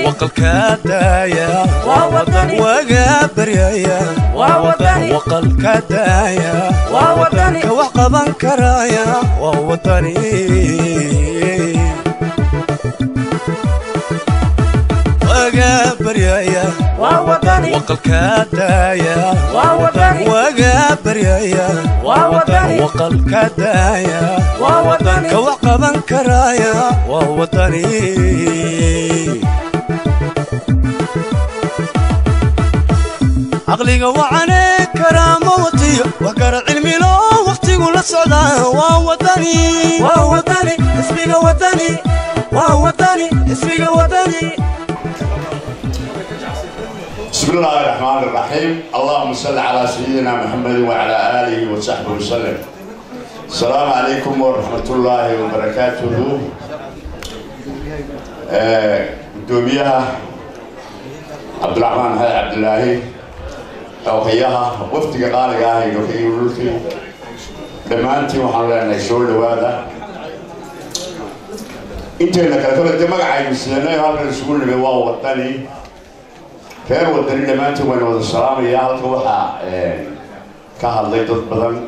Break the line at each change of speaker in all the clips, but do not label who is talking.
وقل كدايا ووطني وقابر يا ووطني وقل كدايا ووطني كوقبا كرايا ووطني وقابر يا ووطني وقل كدايا ووطني وقابر يا ووطني وقل كدايا ووطني كوقبا كرايا ووطني عقلي وعني كرامة وطية وقرأ علمي له وقتي قول الصعداء ووطني ووطني اسمي وطني ووطني اسمي وطني.
بسم الله الرحمن الرحيم. اللهم صل على سيدنا محمد وعلى آله وصحبه وسلم. السلام عليكم ورحمة الله وبركاته. دوبيها عبد الرحمن هاي عبد الله توقيها وفتي قال جاهي وكي يقولي لما أنت وحنا نشول هذا أنت إنك تقول الدماغ عين سنة هذا الشغل اللي هو وطني كان وطني لما أنت وين وذا السلام يا هذا توها كهذا ضد بدن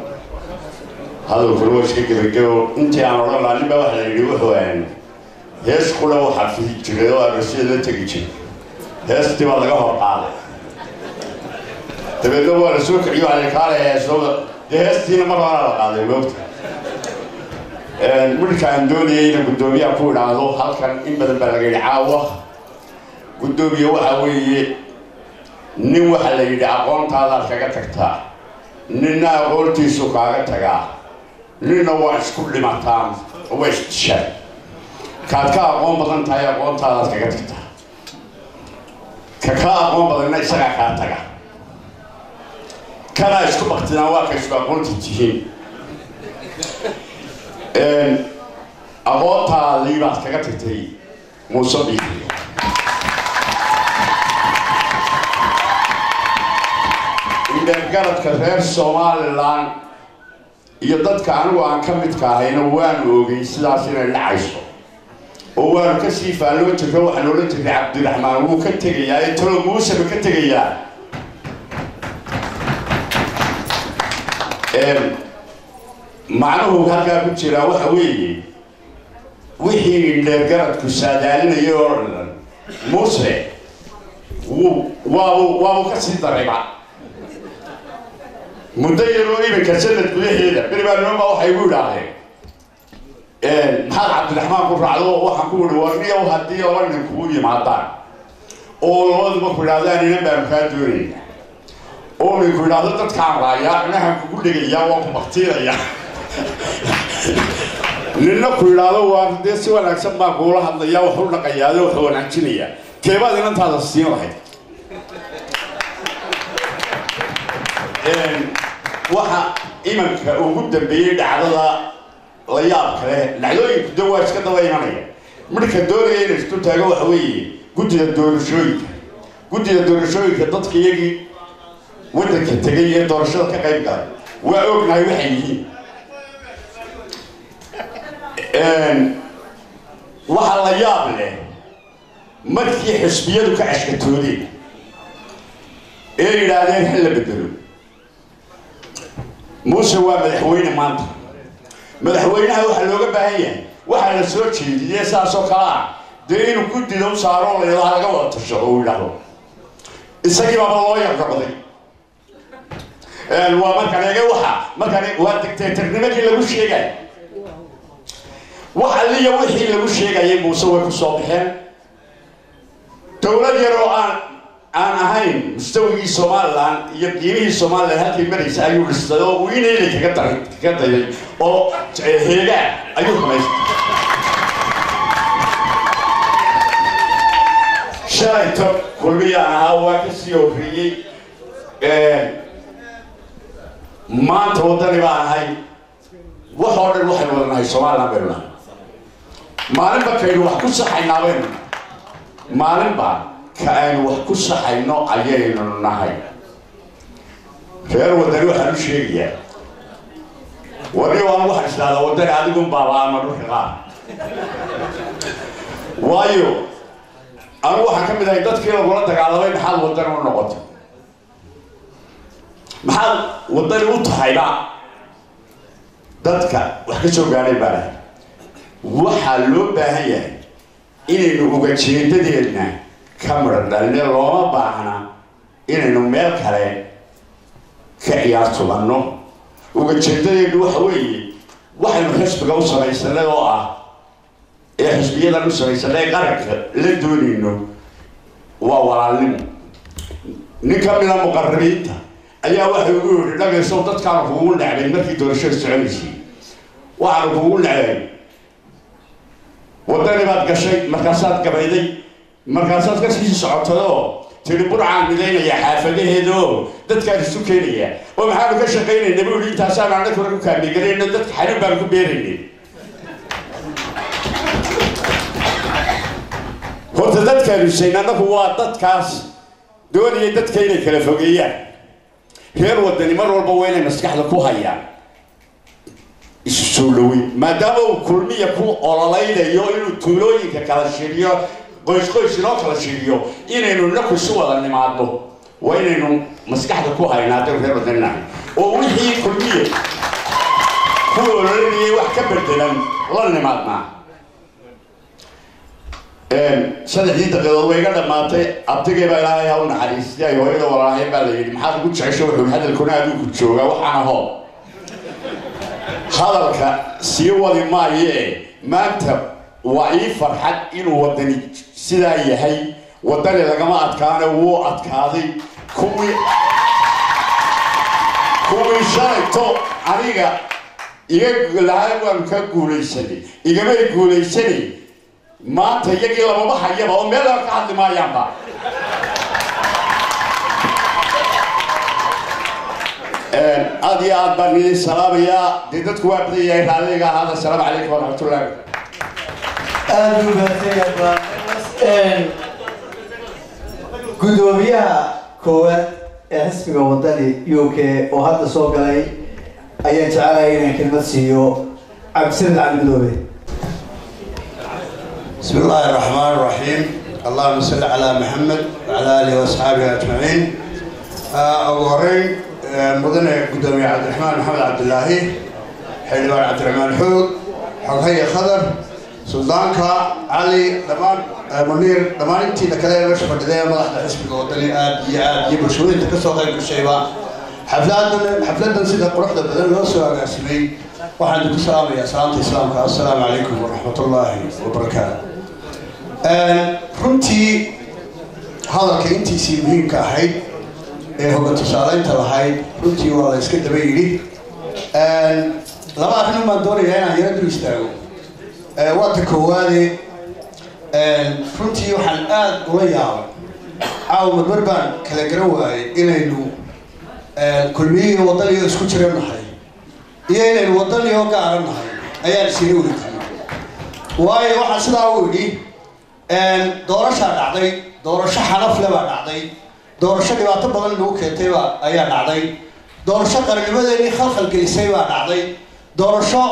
هذا الفلوس كي بيجوا أنت أنا والله أنا بروح لليوم وين هيس كله حفيد كذا أرسل تجيء هيس تبغى لقاه قال تبي تقول رسولك أيوة على الكارة يا سو هيس تين مرة على الوقت الملك عندوني إنه قدومي أقول على ذو حال كان إما البلغي العاوة قدومي وحوي نوح اللي يدعون تالا شجعتك تا ننا قلتي سكارتك ننا واش كل ما تام واش تشاي كاتكا قوم بدن تايا قوم تالا شجعتك تا كاكا قوم بدن نشجع كاتكا كلا يشكو بختنا واقع شو قلتي تجين أغوطها اللي بعد شجعتك تي مصابي قالت كثير سوماليلاند يضدك عنو عن كم تكاهين وانو بيسلاسين العيشة وانو كسيف قالوا تروح نقول لك عبد الرحمن وكتجيا يتلو موسى بكتجيا معناه هذا بتشرا وحوي وحي اللي قالت كسادالين يورن موسى و كسيف الربع مديروا إبن كسلت بليه بريبان يوم أو حيقول عليه محل عبد الرحمن قرر عدوه وحكون ورنيه وهديه ورنه كبولي مع الدار والوضع بكل هذا نبقى مكادورين ومن كل هذا تتكام رايا نحن كل جيا ومختير يا لأن كل هذا وارد سوى نكسب ما قوله هذا يا وحول قياده وحول نكشنيه كيف هذا أنت هذا السين واحد waxa imanka ugu dambeeyay dhacdada la yaab kale dhacdooyinka dawaa iska daba imanaya marka doonaya inay isku taago waxa weeye guddiga doorashooyinka dadka iyagii wadanka tagay ee doorashada ka qayb galay waa ognahay waxay yihiin waxa la yaab leh markii xisbiyadu ka ashkatoodeen ee yiraahdeen hal la bedelo موسى ومدحوين مانتا مدحوينها waxa looga baahan yahay waxa la soo jeediyay saaso kala deenu ku diido saaro leedahay laga wada tashado oo ilaalo isagii baba loo yaqaday waa markaan waa dictatornimadii lagu sheegay waxa liya wixii lagu sheegay Muuse way ku soo baxeen dawlad yar oo aan ahayn mustawigii Soomaaliland iyo qiimihii Soomaaliland halkii maraysa ayuu dhistay oo uu inay kaga dayay oo heega ayuu xumaystay shaayto kulmiya waa ka sii horreeyay maanta wadani baa ahay wax oo dhan waxay wadanahay Soomaaliland bayna maalin ba kaydu wax ku saxaynaabeen maalin ba كأن وحكوس حينو عيين النهاي خير ودري وحنا شيء وري وان واحد هذا ودري عندكم بابا ما روح قال وايو أنا واحد كم إذا يدت كيلو ولا تقالبين محل ودنا ونقطة محل ودنا وطحيلا دتك وحكيشوا قاني بره وحلو بهيه إنه وجهين تديرنا كاميرا لأن الله بعنا إنه ميل كله كعيار سبحانه وجهين تديرنا حوي واحد محسب جوصة يسلا وقع حسبية ده نص يسلا قرق لدون إنه ووالين نكمل المقربين أي واحد يقول لقى صوتك كانوا يقولون عليه ما في دور شيء سعودي وعرفوا يقولون عليه وداني بعد كشيء مركزات قبيلي مركزات كشيء صعدتوا تلبور عن مدينة يا حافظه هذو دتك السكرية ومحاول كشقين النبي اللي تحسب عنك ورك كان بيقولين إن دتك حرب بالكم بيرني هو دتك الشيء أنا هو دتكاس دوني دتك اللي كلفوقية غير وداني مرة والبوين مسكح لكوها يعني السلوي ما داموا كل مية كون أولادي يقولوا تلوي ككلاشيريو قيس لا كلاشيريو إنه نقول سوى لأن ما عدوا وإنه مسكح لكوها ينادر غير ودنا ووحي كل مية كل اللي واحد كبر دلنا لأن ما عدنا سنة جديدة قالوا ويقعد ما أبتدي بلاها هون حديث يا يوهيد وراهي بالي ما حد قلت عشوا هذا الكونادو قلت شو وحنا هو هذا سيوالي ما يه ما أنت وعي فرحت إنه ودني سداية هي ودني لجماعة كانوا هو أتكاذي كوي شرطه عليك يقول لهم كقولي سني يقولي سني ما تيجي لما بحيا بقول ماذا كحد ما ينبع أدي أدبني السلام يا ديدت كوابدي يا عليك هذا السلام عليكم ورحمة الله.
أدو بسيطة قدوميها كوات حسب وطني يوكي وهذا صوت لي أي تعالى كلمة سيو عبسل عن الدوبي.
بسم الله الرحمن الرحيم. اللهم صل على محمد وعلى آله وأصحابه أجمعين. أورين مدن قدومي عبد الرحمن محمد عبد الله حلوان عبد الرحمن حوق حقيقة خضر سلطانك علي دمان منير دمان انتي لكلام مش بدنا ما راح نحسب الوطني عاد يبغى شوي انت كسر غير كل شيء بقى حفلات نسيت قروح ده بدل لو سوا قاسمين واحد السلام يا سلامتي سلامك السلام عليكم ورحمة الله وبركاته. runtii hadalka intiisii muhiimka ahayd ee hoga tusaaleynta lahayd runtii waa la iska daba yidhi laba arrin baan doonayaa inaan yara dul istaago waa ta koowaade runtii waxaan aad ula yaabay caawa marmar baan kala garan waayey inaynu kulmiyihiiyo waddaniyo isku jiran nahay iyo inaynu waddaniyo gaaran nahay ayaan isina weydiiyey waayo waxaa sidaa u yidhi doorashaa dhacday doorasho xanaf le baa dhacday doorasho dhibaato badan lagu keentay ayaa dhacday doorasho qarnimadeennii khalkhal gelisay baa dhacday doorasho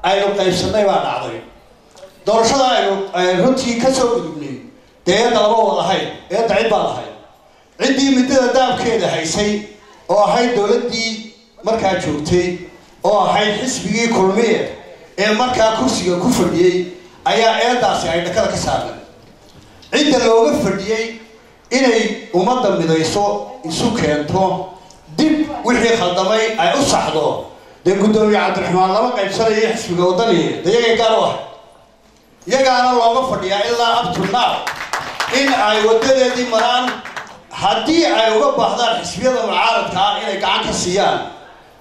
aynu qaybsannay baa dhacday doorashada aynu runtii ka soo gudubnay dee eedda lama wadahayn eedda cid baa lahayd ciddii muddada daabkeeda haysay oo ahayd dowladdii markaa joogtay oo ahayd xisbigii kulmiye ee markaa kursiga ku fadhiyey ayaa eeddaasi ay dhakada ka saarnay cidda looga fadhiyey inay ummadda midayso isu keento dib wixii khaldamay ay u saxdo dee guddoomiye cabdiraxmaan lama qaybsanayo xisbiga waddaniye dee yagay gaar u ah yagaana looga fadhiyaa ilaa up to now in ay waddadeedii maraan haddii ay uga baahdaan xisbiyada mucaaradka ah inay gacan ka siiyaan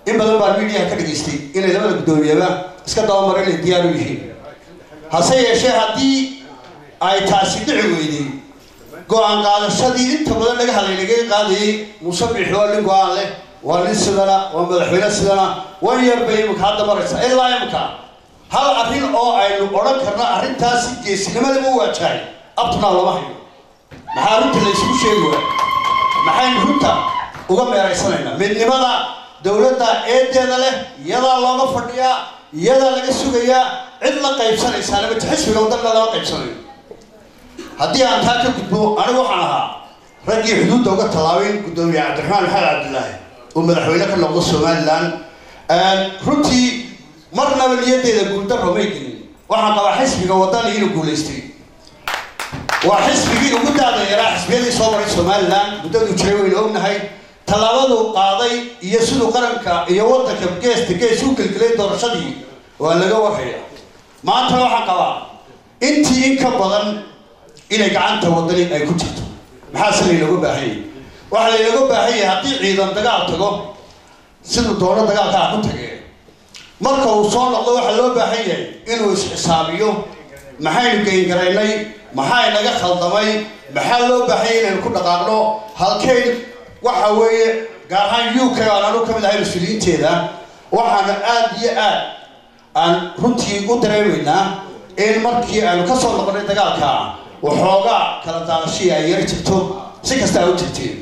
in badan baan midiyaha ka dhageystay inay labada guddoomiyaba iska dabamaro inay diyaar u yihiin hase yeeshee haddii ay taasi dhici weyday go-aan qaadashadii inta badan laga hadlaynagay qaadayay muuse biixi waa nin go-aan leh waa nin sidana waa madaxweyne sidana wan yar bay imika hadda maraysa ilaa imika hal arrin oo aynu odhan karna arrintaasi geesinimada u waajahay abtunaa lama hayo maxaa runta la isugu sheegi waay maxaynu runta uga meeraysanaynaa midnimada dowladda eedeeda leh iyadaa looga fadhiyaa iyadaa laga sugayaa cid la qaybsanaysaa nabad xisbiga waddanna lama qaybsanayo haddii aan taa ka gudbo anigu waxaan ahaa raggii xuduudda uga tallaabay gudoomiye cabdiraxmaan maxamed cabdilaahi oo madaxweyne ka noqdo somaliland runtii marnaba niyaddeeda guuldarro may gelin waxaan qabaa xisbiga wadani inuu guulaystay waa xisbigii ugu daada yaraa xisbiyadii soo maray somaliland muddaduu jiray waynu ognahay tallaabadu qaaday iyo siduu qaranka iyo waddanka geesta gees u gelgelay doorashadii waa laga warhaya maanta waxaan qabaa intii in ka badan inay gacanta wadani ay ku jirto maxaase laynooga baahan yahay waxaa laynooga baahan yahay haddii ciidan dagaal tago siduu doono dagaalkaa ku tagee marka uu soo noqdo waxaa loo baahan yahay inuu isxisaabiyo maxaynu geengaraynay maxaa inaga khaldamay maxaa loo baahan yahay inaynu ku dhaqaaqno halkeyn waxa weeye gaar ahaan UK aan anu ka mid ahay mas-uuliyiinteeda waxaana aad iyo aad aan runtii u dareemaynaa in markii aanu ka soo noqonay dagaalka waxoogaa kala daadashii ay yar jirto si kasta ay u jirteen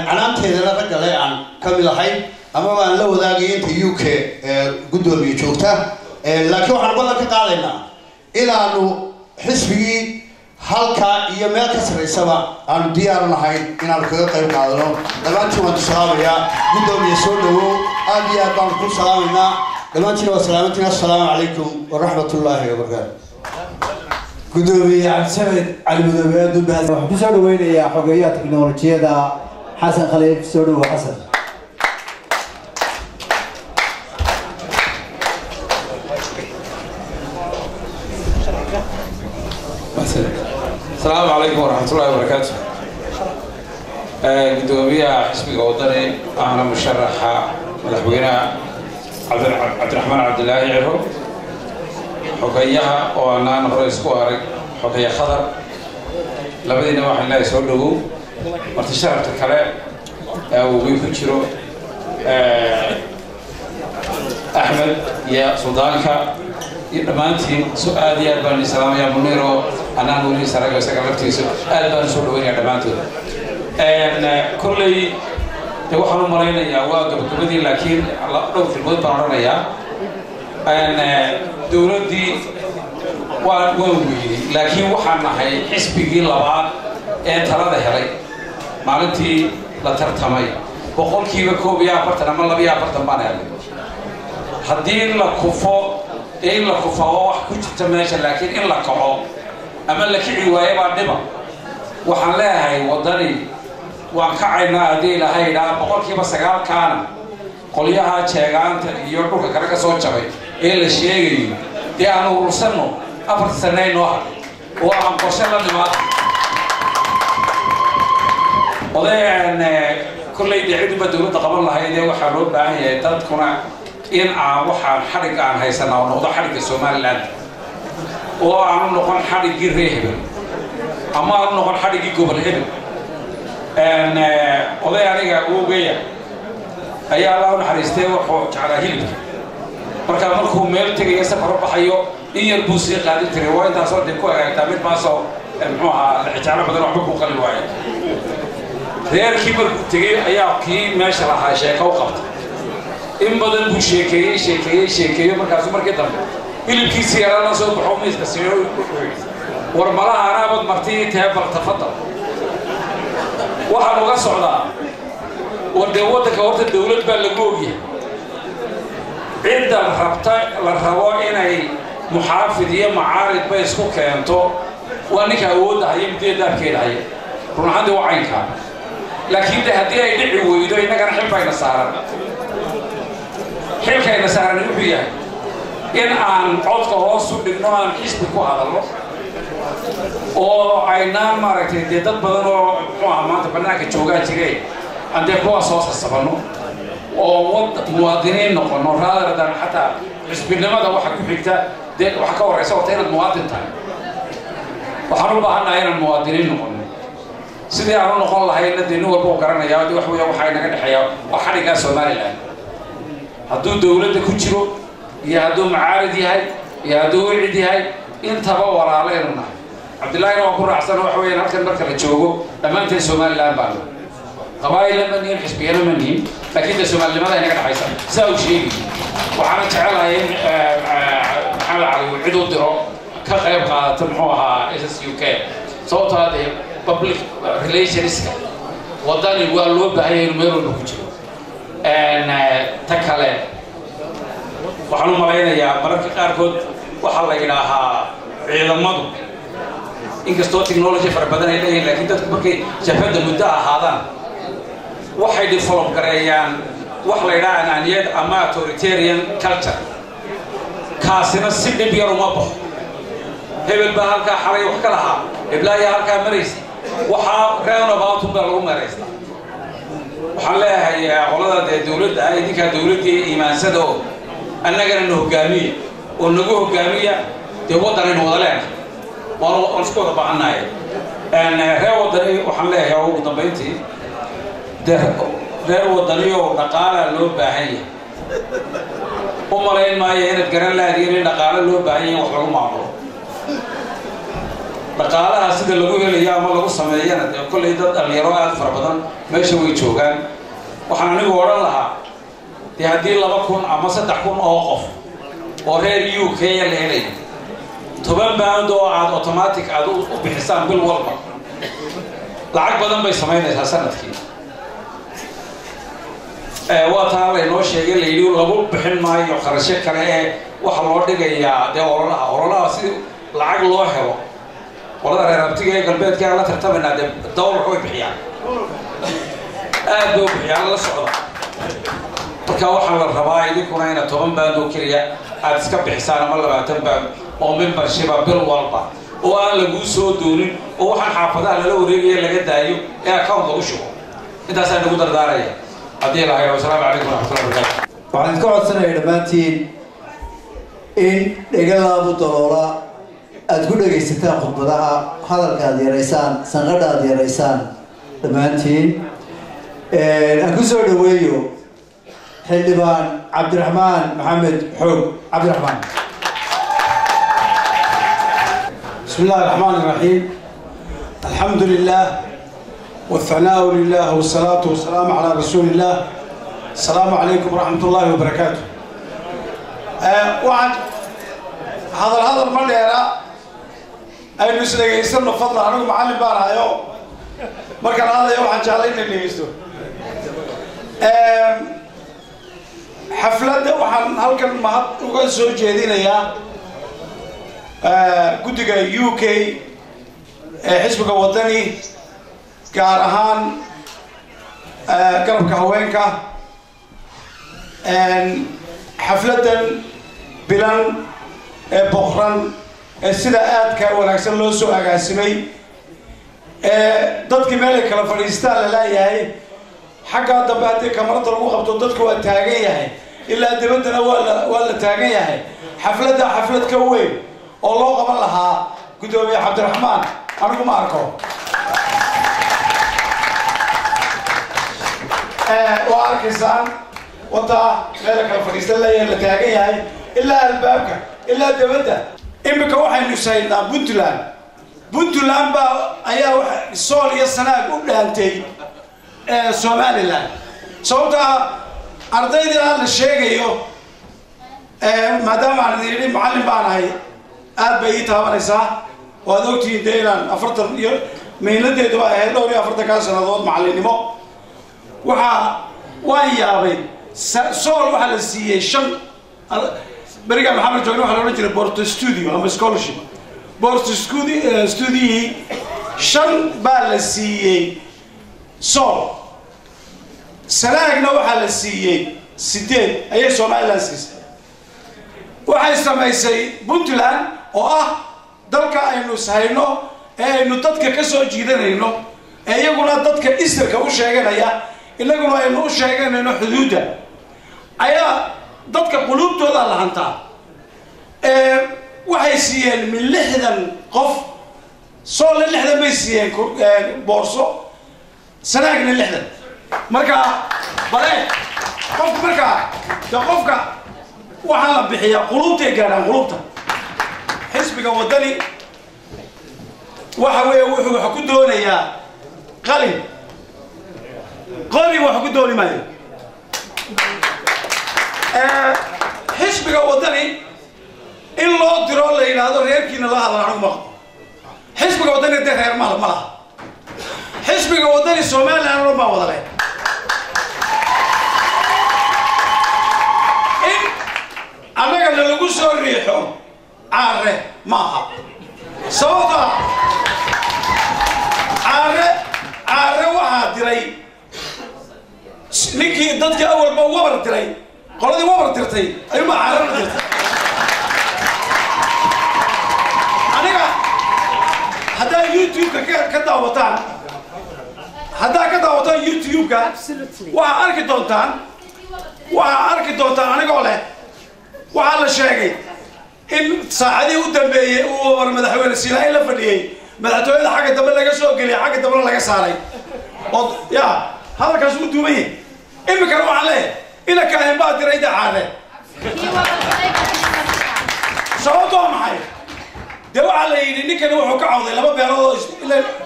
canaanteedana raggale aan ka mid ahay ama aan la wadaagay inta UK gudoomiye joogta laakiin waxaan badan ka qaadaynaa inaanu xisbigii halkaa iyo meel ka sarreysaba aanu diyaar nahayn inaanu kaga qayb qaadano dhammaantiin waan ku salaamayaa gudoomiye soo dhawow aad iyo aad baan ku salaamaynaa dhammaantiin waa salaamantiin assalaamu calaykum waraxmatullaahi wabarakaatu
gudoomiye cabdisamed cali madoobe dubaas waxaan ku soo dhaweynayaa xogeeyaha tiknolojiyada xasan khaliif soo dhawow xasan
السلام عليكم ورحمة الله وبركاته. قدومية حسبي وطني أنا مشرح مدحوينا عبد الرحمن عبد الله عرو حكيها وأنا رئيس كوارك حكية خضر لبدينا واحد لا يسولو مرتشرت الكلام وبيفكروا أحمد يا سودانك dhammaantiin su-aad iyo aad baan salaam ya muniro anaan weli saraga isaga laftiisa aad baan soo dhaweynaya dhammaantood kolley de waxaan u malaynayaa waa gabagabadii laakiin dhowr filmood baan odhanayaa dowladdii waan weynay laakiin waxaan nahay xisbigii labaad ee talada helay maalintii la tartamay boqolkiiba 41 ama 42 baan helay haddii la kufo إن لك فواح كنت تماشى لكن إن لك عو أما لك عواية بعدما وحلاها هاي وضني وكعنا هذه لهاي لا بقول كي بس قال كان قليها شجعان يروح كرك صوت شوي إيه الشيء دي أنا ورسنو أفرت سنين واحد وعم قصلا نمط وده كل يدي عيد بدو تقبل الله هاي وحلو بعه تذكرنا إن وحنا حرق عن هاي سنة ونوضع حرق السوماليلاند وعم نقول حرق الرهبل أما نقول حرق قبل هبل أن وده يعني وجيا أي الله نحرسته وحوج على هيل مركب مركب ميل تيجي يسافر بحيو إيه البوسي قاعد تروي أنت صرت تقول تعمل ما صار محوها تعرف بدل وحبك وخلي الواحد غير كبر تيجي أيام كي ماشي راح شيء كوقفت إن بدل بوشيكي مركز مركز اللي بكيسي أنا صوب حوميس بس ورملا أنا بد مرتي تهبل تفضل واحد وقص على ودوتك وقت الدولة بالجوجي عند الربطة الرواين أي محافظية معارض بيسكو كيانتو وأنك أود هاي مدي دار كيل هاي كون عندي وعين كان لكن ده هديه يدعي ويدو إنك أنا حب بين السعر حيلكayna saaran wuxuu yahay in aan codka hoos u dhigno aan xisbi ku hadalno oo aynaan maaragtay dad badan oo maanta banaanka jooga jiray ande kuwa soo sasabano oo muwaadiniin noqono raadadan xataa xisbinimada waxa ku xigta waxa ka waraysa oo taynad muwaadin tahay waxaan u baahanahay inaan muwaadiniin noqono sidii aan u noqon lahayn nin walba oo garanaya wax weeye waxa inaga dhaxeeya waa xariga Soomaaliland hadduu dawladda ku jiro iyo hadduu mucaarad yahay iyo hadduu wicid yahay intaba walaaleenu nahay cabdillaahi waa ku raacsan waxa weeyaan halkan marka la joogo dhammaanteen Soomaaliland baan qabaayil maniin xisbiyana maniin laakiin Soomaalinimada inaga dhaxaysa saa u sheegi waxaan jecelahay in maxaa la caawiyo cid u diro ka qayb qaadata muxuu ahaa SSUK sababtoo hadee public relationska wadani waa loo baahan yahay inuu meel walba ku jiro ta kale waxaan u malaynayaa mararka qaarkood waxaa la yidhaahaa ciidamadu inkastoo technology fara badan ay leeyihin laakiin dadku markay jabhadda muddo ahaadaan waxay develop gareeyaan wax la yidhaha anaaniyad ama authoritarian culture kaasina si dhib yar uma baxo hebel baa halkaa xalay wax ka lahaa heblaayaa halkaa maraysa waxaa roundabout baa lagu maraystaa waxaan leeyahay qolada dee dawladda ah idinkaa dawladdii iimaansada oo annagana na hogaamiya oo nagu hogaamiya dee waddanaynu wada leenahay waan isku wada baahannahay reer waddani waxaan leeyahay ugu dambayntii reer waddani oo dhaqaalaa loo baahan yahay u malayn maayo inaad garan laadiin in dhaqaalo loo baahan yahay wax lagu maamulo dhaqaalaha sida lagu helayo ama lagu sameeyana dee kollay dad dhalinyaro aad fara badan meesha way joogaan waxaan anigu odhan lahaa dee haddii 2,000 ama 3,000 oo qof oo reer UK la helayo 10 pound oo aad automatic aad u bixisaan bil walba lacag badan bay samaynaysaa sanadkii waa taa laynoo sheegay la yidhi lagu bixin maayo kharasho kale ee waxa loo dhigayaa dee ololaha si lacag loo helo qolada reer abtiga ee galbeedka la tartamayna dee dawladku way bixiyaan aad bay u bixiyaan la socda marka waxaa la rabaa idinkuna inaad 10 pound oo keliya aad iska bixisaan ama 20 pound oo membership bil walba oo aan lagu soo doonin oo waxaan xaafadaha lala wareegaya laga daayo ee account lagu shubo intaas aan ugu dardaaraya haddii la hayo assalaamu calaykum waraxmatullahi wabarakaatu
waxaan ka codsanayaa dhammaantiin in dhegalaadu daloola aad ku dhegaysataan khudbadaha hadalka aad yaraysaan sanqadha aad yaraysaan dhammaantiin aan ku soo dhaweeyo xildhibaan cabdiraxmaan maxamed xoog cabdiraxmaan
بسم الله الرحمن الرحيم الحمد لله والثناء لله والصلاة والسلام على رسول الله السلام عليكم ورحمة الله وبركاته وعد هذا المرة يرى أي نسلك يستنى فضل عنكم معلم بارها يوم مركز هذا يوم عن جالين اللي يستو حفلة وحن هالكن ما وقال سوي جدينا يا guddiga UK xisbiga wadani gaar ahaan garabka haweenka xafladan bilan ee boqran ee sida aadka wanaagsan loo soo agaasimay dadkii meel ay kala fadhiistaan la leeyahay xagga dambe haddii kamarada lagu qabto dadku waa taagan yahay ilaa dibaddana waa la taagan yahay xafladda xaflad ka weyn oo loo qaban lahaa gudoomiye cabdiraxmaan anigu ma arko waa arkaysaan wadda meela kala fadhiista leeyahay la taagan yahay ilaa albaabka ilaa dibadda imika waxaynu saynaa puntland baa ayaa sool iyo sanaag u dhaantay somaliland sababta ardaydii aan la sheegayo maadaama aan idin yidhi macallin baan ahay aad bay ii taabanaysaa waad ogtihiin dee inaan 40 iyo meynadeedu waa ahayd 40 sannadood macallinnimo waan yaabay sool waxaa la siiyey 5 beriga maxamed joogna waxaa la odhan jiray Porto Studio ama scholarship Porto Studio 5 baa la siiyey sool sanaagna waxaa la siiyey 8 ayay Somaliland siisay waxay samaysay Puntland oo ah dalka aynu hayno ee aynu dadka ka soo jiidanayno ee iyaguna dadka isirka u sheeganaya inaguna aynu u sheeganayno xuduudda ayaa dadka qulubtooda la hantaa waxay siiyeen min 60 qof soo 60 bay siiyeen boorso sanaagna 60 marka bare qofka waxaan la bixiyaa qulubtay gaaraan qulubta xisbiga wadani waxa weeye wuxuu wax ku doonayaa qalin wax ku dooni maayo xisbiga wadani in loo diro la yiraahdo reerkiina la hadlaan ma xisbiga wadani dee reer maal ma laha xisbiga wadani somaliland oo baa wada leh in annaga lagu soo riixo caare maaha sababta caare waxaa diray ninkii dadkii awalba wabar diray qoladii wabar dirtay ayuunbaa caarana dirtay aniga haddaa youtube-ka ka daawataan youtube-ka waxaa arki doontaan anigoo leh waxaa la sheegay in saacadii u dambeeyey uu war madaxweyne Siinaay la fadhiyay madaxtooyada xagga dambe laga soo geliyay xagga dambe laga saaray oo ya halkaas uu duumay imika waxaa leh ina ka baa diray caare sababtoo maxay dee waxaa la yidhi ninkani wuxuu ka cawday laba beelood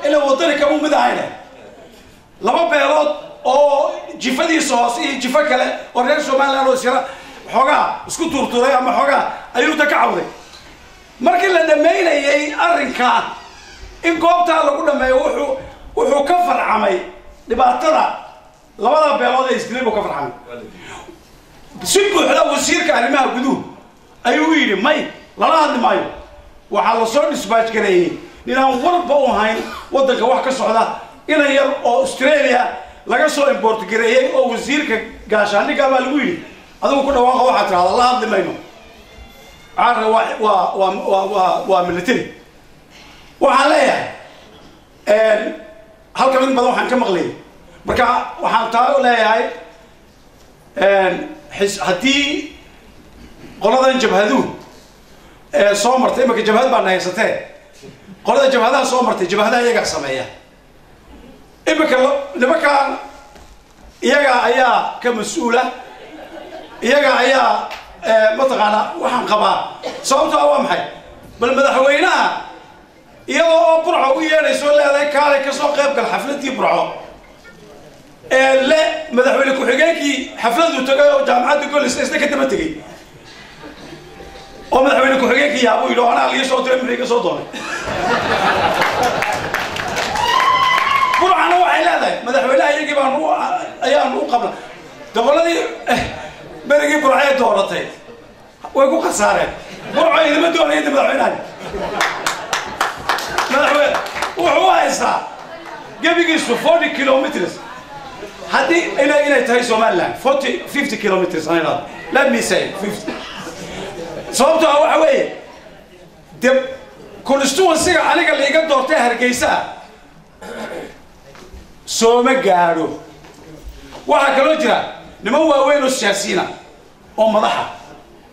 ila wadani kama mid ahayne laba beelood oo jifadiisa hoos iyo jifo kale oo reer Somaliland oo sira xogaa isku tuurtuuray ama xogaa ayuu ta ka cawday markii la dhameeyay arrinka in goobta lagu dhameeyo wuxuu ka farcamay dhibaatada labada beelood ee isdilay ka farcamay si buuxda wasiirka arrimaha guduhu ayuu yidhi may lala hadli maayo waxaa la soo dispatch gareeyay inaan warba u hayn waddanka wax ka socda ina yar oo Australia laga soo import gareeyay oo wasiirka gaashaaniga baa lagu yidhi adigu ku dhawaaqa waxaad tiraahdaa la hadli mayno caare waa military waxaan leeyahay halkan in badan waxaan ka maqlayay marka waxaan taa leeyahay haddii qoladan jabhaduhu soo martay imaka jabhad baa nahaysatee qolada jabhadaha soo martay jabhadaha iyagaa sameeya imika nimankaan iyaga ayaa ka mas-uula iyaga ayaa mataqaana waxaan qabaa sababtoo waa maxay bal madaxweynaha iyadoo oo burco u yeedhayso leedahay kaalay ka soo qayb gal xafladii burco le madaxweyne ku-xigeenkii xafladu tagay oo jaamacadda golis isna ka daba tegay oo madaxweyne ku-xigeenkii yaabuu yidhi anaa liga soo diray mixii ka soo doonay burcana waxay leedahay madaxweynaha iyagii ayaanu u qabna goboladii berigii burcee dooratay way ku khasaareen burco idima doonaya inta madaxweynaha madaxweyne wuxuu haystaa gebigiisu 40 kilometers haddii inay tahay Somaliland 50 kilometers let me say 50 sababtoo waxa weeye de constituency-ga aniga liiga doortay Hargeysa sooma gaadho waxaa kaloo jira niman waaweyn oo siyaasiyiin ah oo madaxa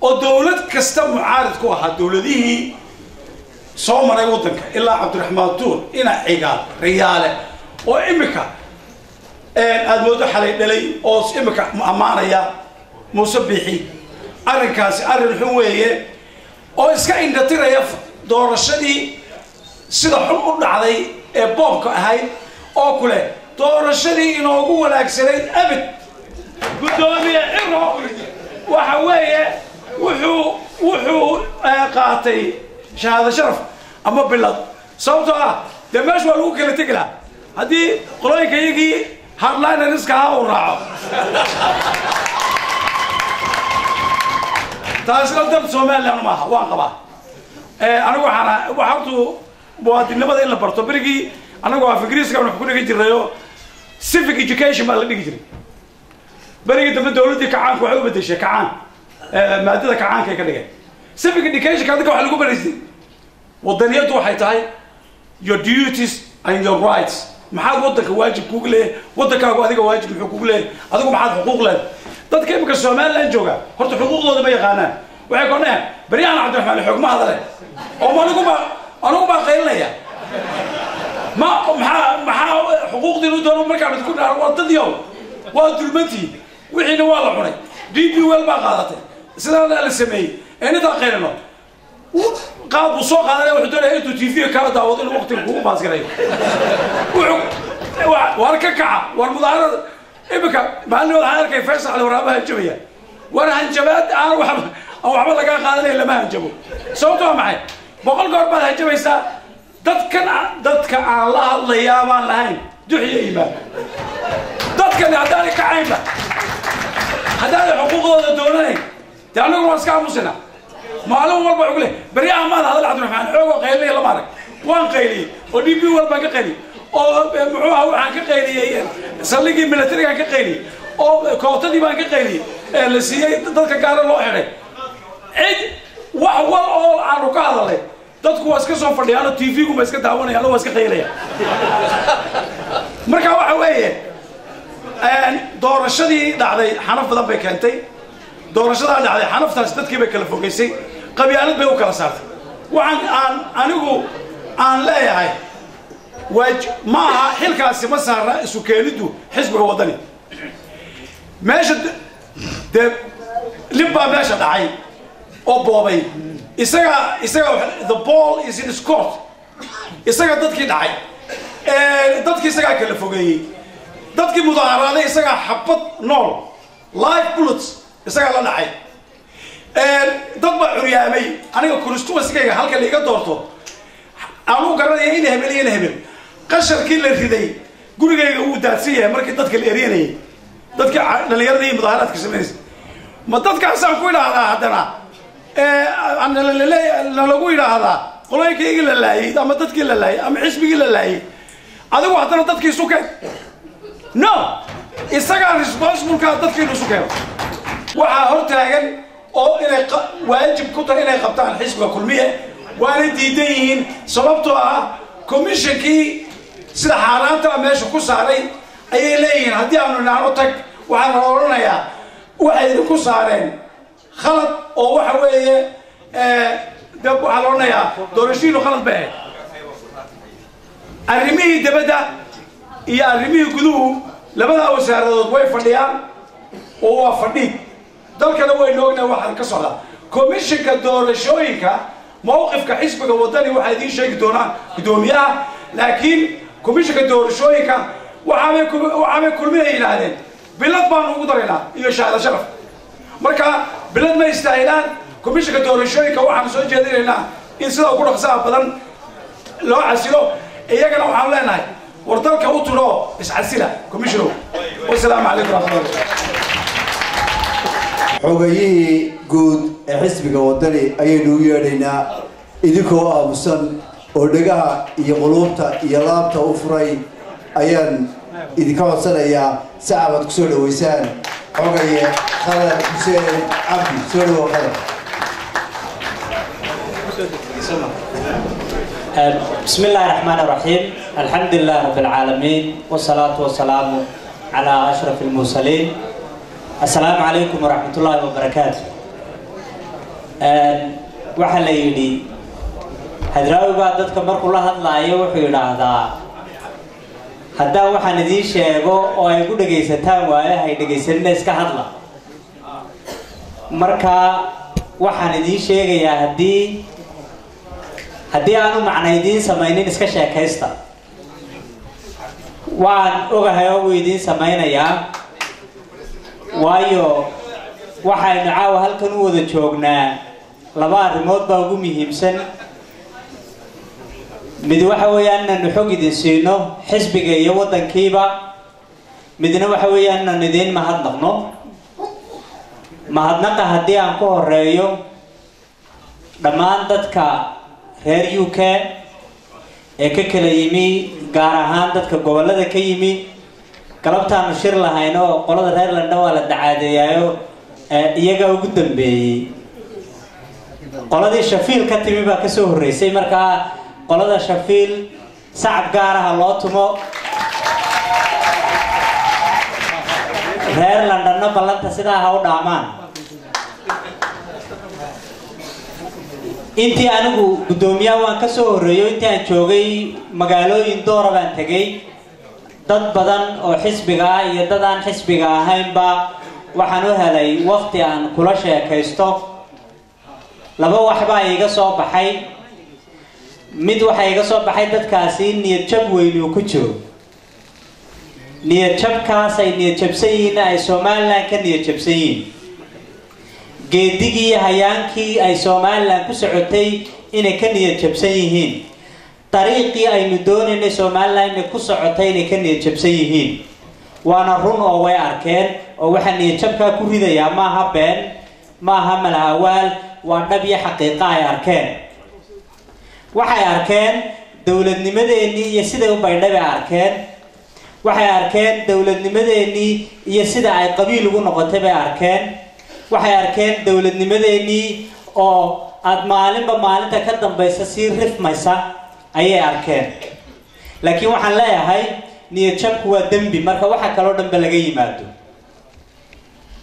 oo dawlad kasta mucaarid ku ahaa dawladihii soo maray waddanka ilaa Cabdiraxmaan Tuur ina cigaal riyaale oo imika aad moodo xalay dhalay oo imika amaanaya Muuse Biixi arrinkaasi arrin xun weeye oo iska indhatiraya doorashadii sida xun u dhacday ee boobka ahayd oo kule doorashadii inoogu wanaagsanayd abid gudoomiye ciro waxa weeye wuxuu qaatay shahaado sharaf ama bilad sababtoo ah dee meesha waa lagu kala tegi lahaa haddii qolooyinka iyagii hardlineriska ahaa uu raaco taasina dad Somaliland maaha waan qabaa anigu waxaan hortu muwaadinimada in la barto berigii anagu af Ingiriiska wax ku dhigi jirnayo civic education baa la dhigi jiray berigii dambe dawladii kacaanku waxay u bedeshay kacaan maadada kacaanka ay ka dhigeen civic education ka waxa lagu barisay wadaniyadu waxay tahay your duties and your rights maxaad wadanka waajib kugu leeyahay wadankaagu adiga waajib muxuu kugu leeyahay adigu maxaad xuquuq leedahay dadka imika Somaliland jooga horta xuquuqdooda ma yaqaanaan waxay qooneen bariyaan Cabdiraxmaan xog ma hadale oo anigu ma qeylnaya ما حقوق دي لودون مركا بتكون وطن يوم ودلمتي وحين والله حني دي ويل ما قادته سيدا لا سمي انا دا قيلنا قاب سوق هذا وحدنا ايتو تي في كان داود الوقت الكو باس غري ورككع والمظاهره ابكا ما له هذا كيف فيصل على ورابها الجبيه وانا هنجبات انا وحب لقى قادني لما هنجبوا صوتوا معي بقول قرب هنجبيسا dadka aan la hadlayaa baan lahayn duxiyo iimaan dadkan haddaan ka caynba haddaan xuquuqdooda doonanayn dee anagu waan iska aamusina maalin walba ugu leh baryaha maada hadal cabdiraxmaan xoogoo qaylaya lama arag waan qayliyey oo db walbaan ka qayliyey oo muxuu aha waxaan ka qayliyey saldhigii militarigaan ka qayliyey oo kootadii baan ka qayliyey la siiyey dadka gaara loo xidhay cid wax wal oo aanu ka hadalay dadku waa iska soo fadhiyaan oo tv-gu ba iska daawanayaan oo waa iska qaylaya marka waxa weeye doorashadii dhacday xanaf badan bay keentay doorashadaa dhacday xanaftaas dadkii bay kala fogeysay qabyaalad bay u kala saartay waxaan anigu aan leeyahay ma aha xilkaasi ma saarna isu keeniddu xisbiga waddani meesha dee lib baa meesha dhacay oo boobay isaga the ball is in his court isaga dadkii dhacay dadkii isagaa kala fogeeyey dadkii mudaharaaday isagaa xabad nool live bullets isagaa la dhacay dad baa curyaamay aniga constituency-gayga halka la iga doorto aanu garanaya in hebel iyo in hebel qasharkii la riday gurigayga uu daadsan yahay markii dadka la eryanayay dadkii dhallinyarada iyo mudaharaadka samaynaysa ma dadkaasaan ku idhaahdaa haddana nalagu idhaahdaa qolooyinkaygi la laayay ama dadkii la laayay ama xisbigii la laayay adigu haddana dadkii isu keen no isagaa responsibleka dadkiinu isu keeno waxaa hor taagan oo inay waajib ku tahay inay qabtaan xisbiga kulmiye waana diidan yihiin sababtoo ah commissionkii sida xaaraanta meesha ku saaray ayay leeyihiin haddii aanu idhaahno tag waxaan la odhanayaa waxay ku saareen khalad oo waxa weeye waxaa la odhanayaa doorashadiinu khalad bay ahayd arrimihii dibadda iyo arrimihii guduhu labadaa wasaaradood way fadhiyaan oo waa fadhiid dalkana waynu ognahay waxaan ka socdaa commissionka doorashooyinka mowqifka xisbiga waddani waxaa idiin sheegi doonaa guddoomiyaha laakiin commissionka doorashooyinka waxaabay kulmiya yidhaahdeen bilad baanu ugu daraynaa iyo shahaado sharaf marka bilad ma istaahilaan commissionka doorashooyinka waxaanu soo jeedinaynaa in sida ugu dhaqsaha badan loo casilo iyagana waxaanu leenahay war dalka u tudho iscasila commissionow wasalaamu calaykum waraxmatullahi
xogayihii guud ee xisbiga waddani ayaynu u yeedhaynaa idinkoo aamusan oo dhegaha iyo quluubta iyo laabta u furay ayaan idinka codsanayaa si caabad ku soo dhaweysaan xogaye khalad xuseen cabdi soo dhawo khalad
بسم الله الرحمن الرحيم الحمد لله رب العالمين والصلاة والسلام على أشرف المرسلين السلام عليكم ورحمة الله وبركاته waxaa la yidhi hadraawi baa dadka markuu la hadlaayo wuxuu yidhaahdaa haddaa waxaan idiin sheego oo ay ku dhagaysataan waaye hay dhagaysanina iska hadla marka waxaan idiin sheegayaa haddii aanu macna idiin samaynin iska sheekaysta waan ogahay oo uu idiin samaynayaa waayo waxaynu caawa halkan u wada joognaa laba arrimood baa ugu muhiimsan mid waxa weeyaan inaanu xog idin siino xisbiga iyo waddankiiba midna waxa weeyaan inaanu idiin mahadnaqno mahadnaqa haddii aan ku horeeyo dhammaan dadka reer UK ee ka kala yimi gaar ahaan dadka gobollada ka yimi galabtaanu shir lahayn oo qolada reer London waa la dacaadeeyayo iyaga ugu dambeeyay qoladii Sheffield ka timi baa ka soo horeysay markaa qolada Sheffield sacab gaar ah loo tumo reer London ballanta sidaa ha u dhaamaan intii anigu guddoomiyaha waan ka soo horeeyo intii aan joogay magaalooyin door baan tagay dad badan oo xisbiga ah iyo dad aan xisbiga ahaynba waxaan u helay waqti aan kula sheekaysto laba waxba iga soo baxay mid waxa iga soo baxay dadkaasi niyad jab weyn uu ku jiro niyad jabkaas ay niyad jabsan yihiin ay Soomaaliland ka niyad jabsan yihiin geedigii hayaankii ay Soomaaliland ku socotay inay ka niyad jabsan yihiin طريقي أي ندون سوماليلاند إن كسعتين كان يجبسيهين وأنا رون أو أركان أو وحن يجبك كوريدا يا ما هبان ما هم الأول والنبي حقيقة أركان وحي أركان دولة نمديني يسيد وبينبي أركان وحي أركان دولة نمديني يسيد أي قبيل ونقطة أركان وحي أركان دولة نمديني أو أدمالين بمالين تكدم بيساسير رف ميسا أي أركان لكن وحن لا هاي نيتشب هو دمبي مركا وحا كالو دمبي لغي مادو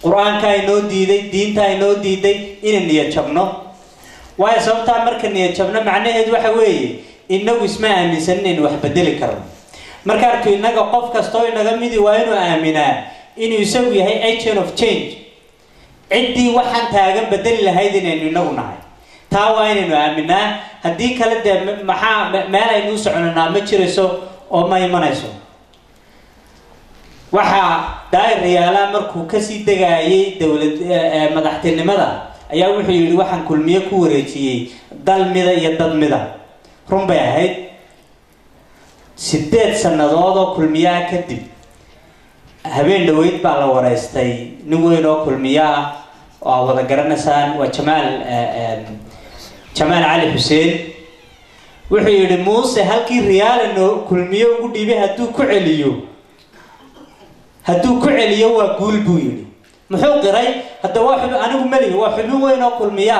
قرآن كاينو ديدي دين تاينو ديدي إن نيتشبنو واي سببتا مركا نيتشبنا معنى هيد وحوي إنو اسمه آمنسنين وحبدلي كرم مركا أركو إناقا قف كستو إناقا ميدي وإنو آمنا إنو يسوي هاي agent of change عدي وحن تاقن بدلي لهايدين إنو نغو نهاي تاوين إنو آمنا هدي كالد محا مالا إنو سعننا مجرسو أو ما يمانيسو waxaa daayir riyaala markuu ka sii dagaayay dawlad madaxtinimada ayaa wuxuu yiri waxaan kulmiye ku wareejiyay dalmida iyo dadmida run bay ahayd 8 sanadood oo kulmiye kadib habeen dhaweyd baa la wareystay nin weyn oo kulmiye ah oo wada garanaysaan waa Jamaal Ali Hussein wuxuu yiri Muuse halkii riyaal inoo kulmiye ugu dhibay haduu ku celiyo hadduu ku celiyo waa guul buu yiri muxuu qiray hadda waxa anigu malihi waa xubin weyn oo kulmiya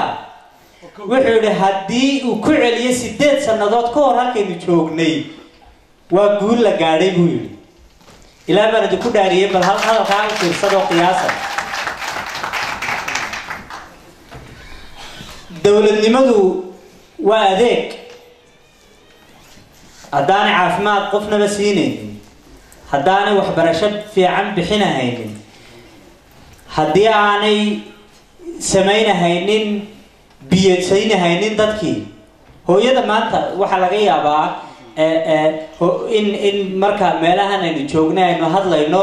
wuxuu yiri haddii uu ku celiyo 8 sanadood ka hor halkaynu joognay waa guul la gaadhay buu yiri ilaa baan ku dhaariyay bal halka u fiirsado qiyaasa dawladnimadu waa adeeg haddaan caafimaad qofnaba siinaynin haddaanay waxbarasho fiican bixinahaynin haddii aanay samaynahaynin biyeedsaynahaynin dadkii hooyada maanta waxaa laga yaabaa in marka meelahan aynu joogno aynu hadlayno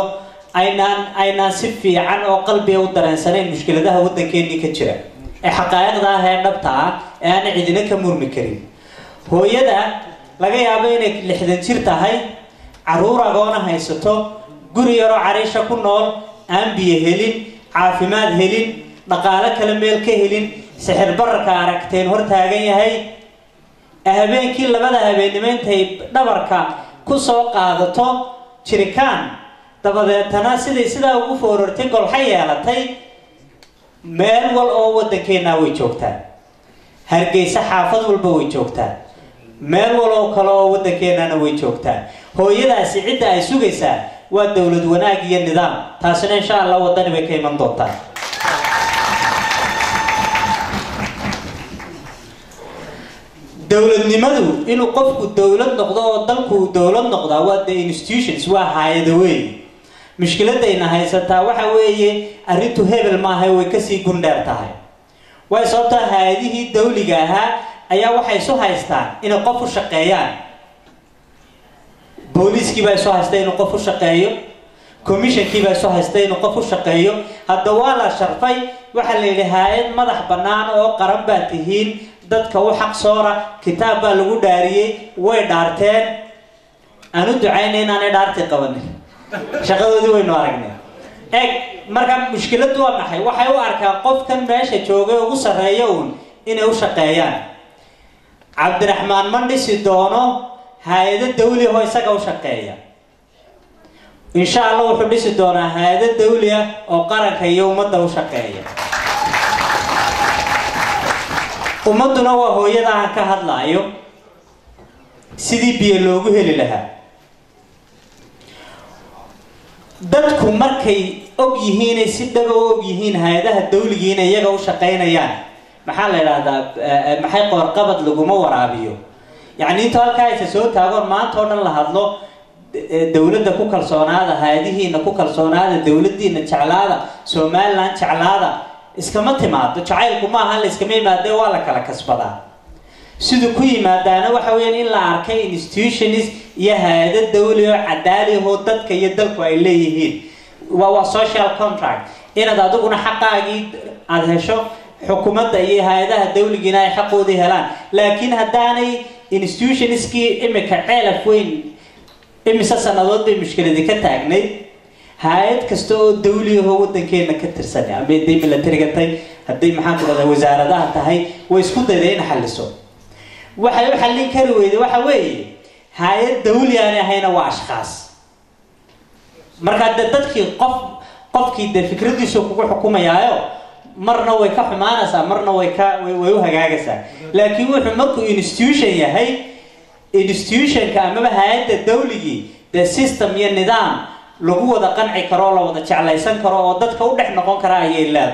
aynaan si fiican oo qalbiga u dareensanayn mushkiladaha waddankeennii ka jira ee xaqaa'iqda ah ee dhabta ah ee aan cidina ka murmi karin hooyada laga yaabo inay 60 jir tahay caruur agoona haysato guri yaro cariisha ku nool aan biyo helin caafimaad helin dhaqaale kale meel ka helin sixir bararka aragteen hor taagan yahay habeenkii labada habeenimo intay dhabarka ku soo qaadato jirikaan dabadeetana sidaa ugu foorartay golxa yeelatay meel wal oo waddankeena way joogtaa Hargeysa xaafad walba way joogtaa meel wal oo kale oo waddankeena way joogtaa hooyadaasi cidda ay sugaysaa waa dawlad wanaag iyo nidaam taasina insha Allah wadani bay ka iman doontaa dawladnimadu inuu qofku dawlad noqdo oo dalku dawlad noqdo waa the institutions waa hay'ado weey mushkiladayna haysataa waxa weeye arintu hebel ma aha way ka sii gundheer tahay way sababtaa hay'adihii dawliga ahaa ayaa waxay soo haystaan inay qof u shaqeeyaan booliskii baa soo haystay inuu qof u shaqeeyo commissionkii baa soo haystay inuu qof u shaqeeyo hadda waa la sharfay waxa la yiraahdaa madax banaan oo qaran baa tihiin dadka u xaq soora kitaab baa lagu dhaariyay way dhaarteen aanu ducaynay inaan dhaartay qabanin shaqadoodii waynu aragnay marka mushkiladu waa maxay waxay u arkaa qofkan meesha joogay ugu sareeyo inay u shaqeeyaan Cabdiraxmaan Mandhisi doono hay'ado dawli oo isaga u shaqeeya insha Allah wuxuu dhisi doonaa hay'ado dawli ah oo qaranka iyo ummadda u shaqeeya ummaduna waa hooyada aan ka hadlaayo sidii biyo loogu heli lahaa dadku markay og yihiin si dhab og yihiin hay'adaha dawliga iyaga u shaqeynayaan maxaa la yiraahdaa maxay qorqabad laguma waraabiyo يعني أنت هالكاي تسوي تاجر ما أنت هذا اللحظة دولة كوك الصناعة هذه إن كوك الصناعة دولة دي إن شعلادة سومال لان شعلادة إسكمت ما تشعيل كم هال إسكمي ما ده ولا كلا كسبدا سيدو كوي ما ده أنا وحوين إلا أركي institutions يهذا الدولة عدالة هو تد كي يدل كويليه وهو social contract إن ده دوكنا حقا أكيد على هالشو حكومة هي هذا الدولة جناي حقودي هلان لكن هداني institutionskii imika ceelaf weyn imise sanadood bay mushkiladii ka taagnayd hay-ad kasta oo dawliyahoo waddankeena ka tirsan ama hadday militariga tahay hadday maxaan ku dhahdaa wasaaradaha tahay way isku dayday in xalliso waxay u xallin kari weyday waxa weeye hay-ad dawli aan ahayna waa ashkhaas marka dadkii qofkii de fikradiisu kugu xukumayaayo marna way ka xumaanaysaa marna way u hagaagaysaa laakiin wuxuu markuu institution yahay institutionka amaba hay-adda dawligii dee system iyo nidaam lagu wada qanci karo oo la wada jeclaysan karo oo dadka u dhex noqon kara ayay leedahay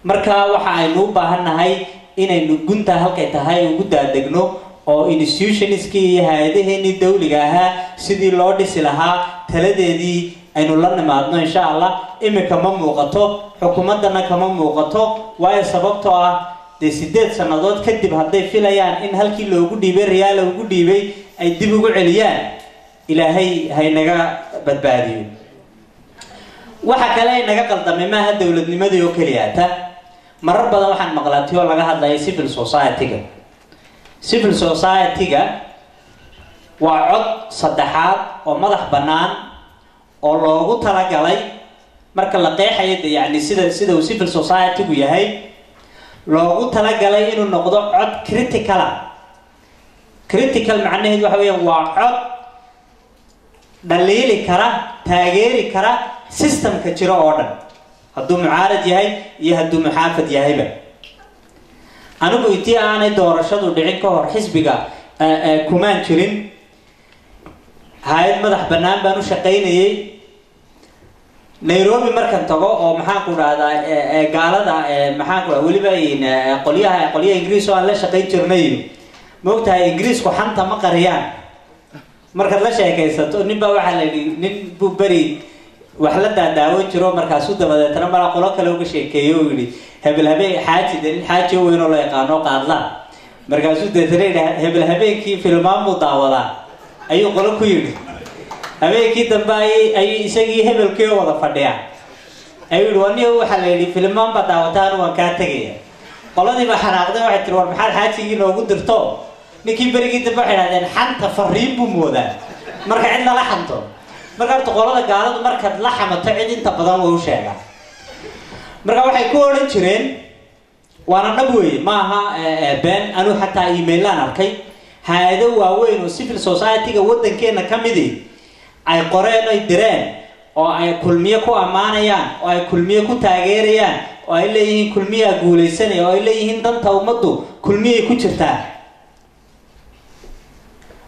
marka waxa aynu u baahannahay inaynu gunta halkay tahay ugu daadegno oo institutionskii iyo hay-adaheenii dawliga ahaa sidii loo dhisi lahaa taladeedii aynu la nimaadno insha allah imika ma muuqato xukuumaddana kama muuqato waayo sababtoo ah dee 8 sannadood kadib hadday filayaan in halkii loogu dhiibay riyaal ugu dhiibay ay dib ugu celiyaan ilaahay haynaga badbaadiyo waxa kale ay naga qaldamay maaha dawladnimadii oo keliya ta marar badan waxaan maqlaatay oo laga hadlayay civil society-ga waa cod saddexaad oo madax bannaan oo loogu talagalay marka la qeexayo yani sida uu civil society-gu yahay loogu talagalay inuu noqdo cod critical macnaheedu waxa weeyaan waa cod dhaliili kara taageeri kara systemka jiro oo dhan hadduu mucaarad yahay iyo hadduu muxaafad yahayba anigu intii aanay doorashadu dhicin ka hor xisbiga kumaan jirin hay-ad madax bannaan baan u shaqaynayay nairobi markan tago oo maxaan ku dhahdaa gaalada maxaan ku dhaha weliba qolyaha ingiriis oo aan la shaqayn jirnay maogtahay ingiriisku xanta ma qariyaan markaad la sheekaysato nin baa waxaa la yidhi nin buu beri wax la daadaawan jiro markaasuu dabadeetana malaa qolo kale uga sheekeeyo oo yidhi hebel habeen xaaji de nin xaaji weyn oo la yaqaano qaadlaan markaasuu deetana yidhi hebel habeenkii filmaan buu daawadaa ayuu qolo ku yidhi habeenkii dambe ayay isagii hebelkii wada fadhiyaan ayuu yidhi waniga waxaa la yidhi filmaan baa daawataan waan kaa tegaya qoladiiba xanaaqday waxay tiri war maxaad xaajigii noogu dirto ninkii berigii dambe waxay dhahdeen xanta fariin buu moodaa marka cid lala xanto marka horta qolada gaaladu markaad la xamato cid inta badan way u sheegaan marka waxay ku odhan jireen waana dhab weeye maaha been anuu xataa emailaan arkay hay-ado waaweyn oo civil society-ga waddankeena ka midi ay qoreen ay direen oo ay kulmiye ku ammaanayaan oo ay kulmiye ku taageerayaan oo ay leeyihiin kulmiyaa guulaysanaya oo ay leeyihiin danta ummaddu kulmiyay ku jirtaa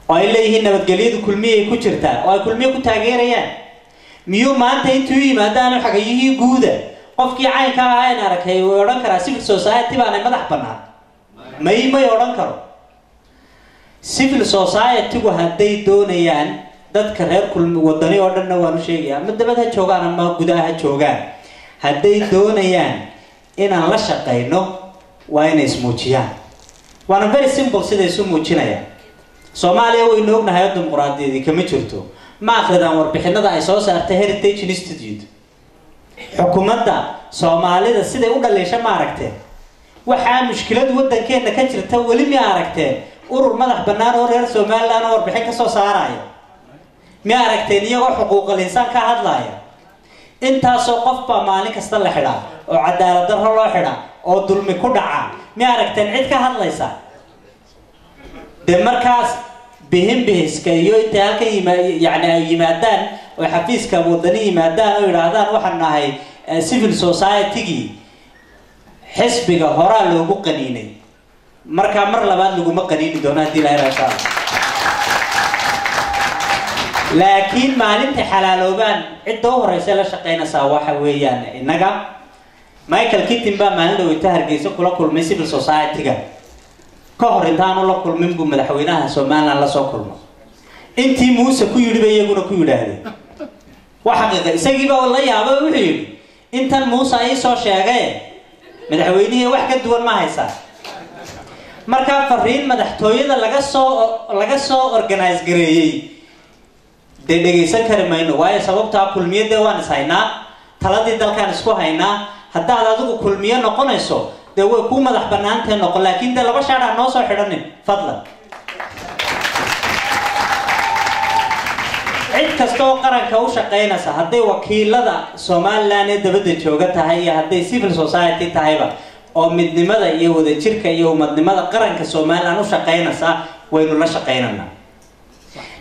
oo ay leeyihiin nabadgelyadu kulmiyay ku jirtaa oo ay kulmiye ku taageerayaan miyuu maanta intuu yimaadaanu xagayihii guuda qofkii caynka ahaa in arkay way odhan karaa civil society baanay madax bannaan may odhan karo civil society-gu hadday doonayaan dadka reer wadani oo dhanna waan u sheegaya ama dabad ha joogaan ama gudaha ha joogaan hadday doonayaan inaan la shaqayno waa inay ismuujiyaan waana very simple siday isu muujinayaan soomaaliya waynu ognahay oo dimuqraadiyadii kama jirto ma akridaan warbixinada ay soo saartay heritage institute xukuumadda soomaalida siday u dhaliisha ma aragteen waxaa mushkilad waddankeena ka jirta weli ma aragteen urur madax bannaan oo reer somaliland oo warbixin ka soo saaraya ma aragteen iyagoo xuquuqul insaan ka hadlaya intaasoo qof baa maalin kasta la xidhaa oo cadaalad darro loo xidhaa oo dulmi ku dhaca ma aragteen cid ka hadlaysa dee markaas bihiska iyo intay halkan yani ay yimaadaan oo xafiiska wadani yimaadaan oo yidhaahdaan waxaan nahay civil society-gii xisbiga horaa loogu qaniinay markaa mar labaad laguma qaniini doono haddii la hela insha allah laakiin maalinta xalaaloobaan cidda u horeysa la shaqaynaysaa waxa weeyaan innaga michael kittin baa maalin dhaweyta hargeysa kula kulmay civil society-ga ka hor intaanu la kulmin buu madaxweynaha somaliland la soo kulmo intii muuse ku yidhi bay iyaguna ku yidhaahdeen waa xaqiiqa isagiiba la yaabay wuxuu yidhi intan muuse ay soo sheegay madaxweynihii wax ka duwan ma haysaa markaa fariin madaxtooyada laga soo organize gareeyey dee dhegaysan kari mayno waayo sababtaa kulmiyadee waan is haynaa taladii dalkaan isku haynaa haddaad adigu kulmiye noqonayso dee way ku madax bannaantahay noqon, laakiin dee laba shaadh aan noo soo xidhanin fadlan. cid kasta oo qaranka u shaqaynaysa, hadday wakiilada Somaliland ee dabadda jooga tahay iyo hadday civil society tahayba, oo midnimada iyo wadajirka iyo umadnimada qaranka Somaliland u shaqaynaysa, waynu la shaqaynaynaa.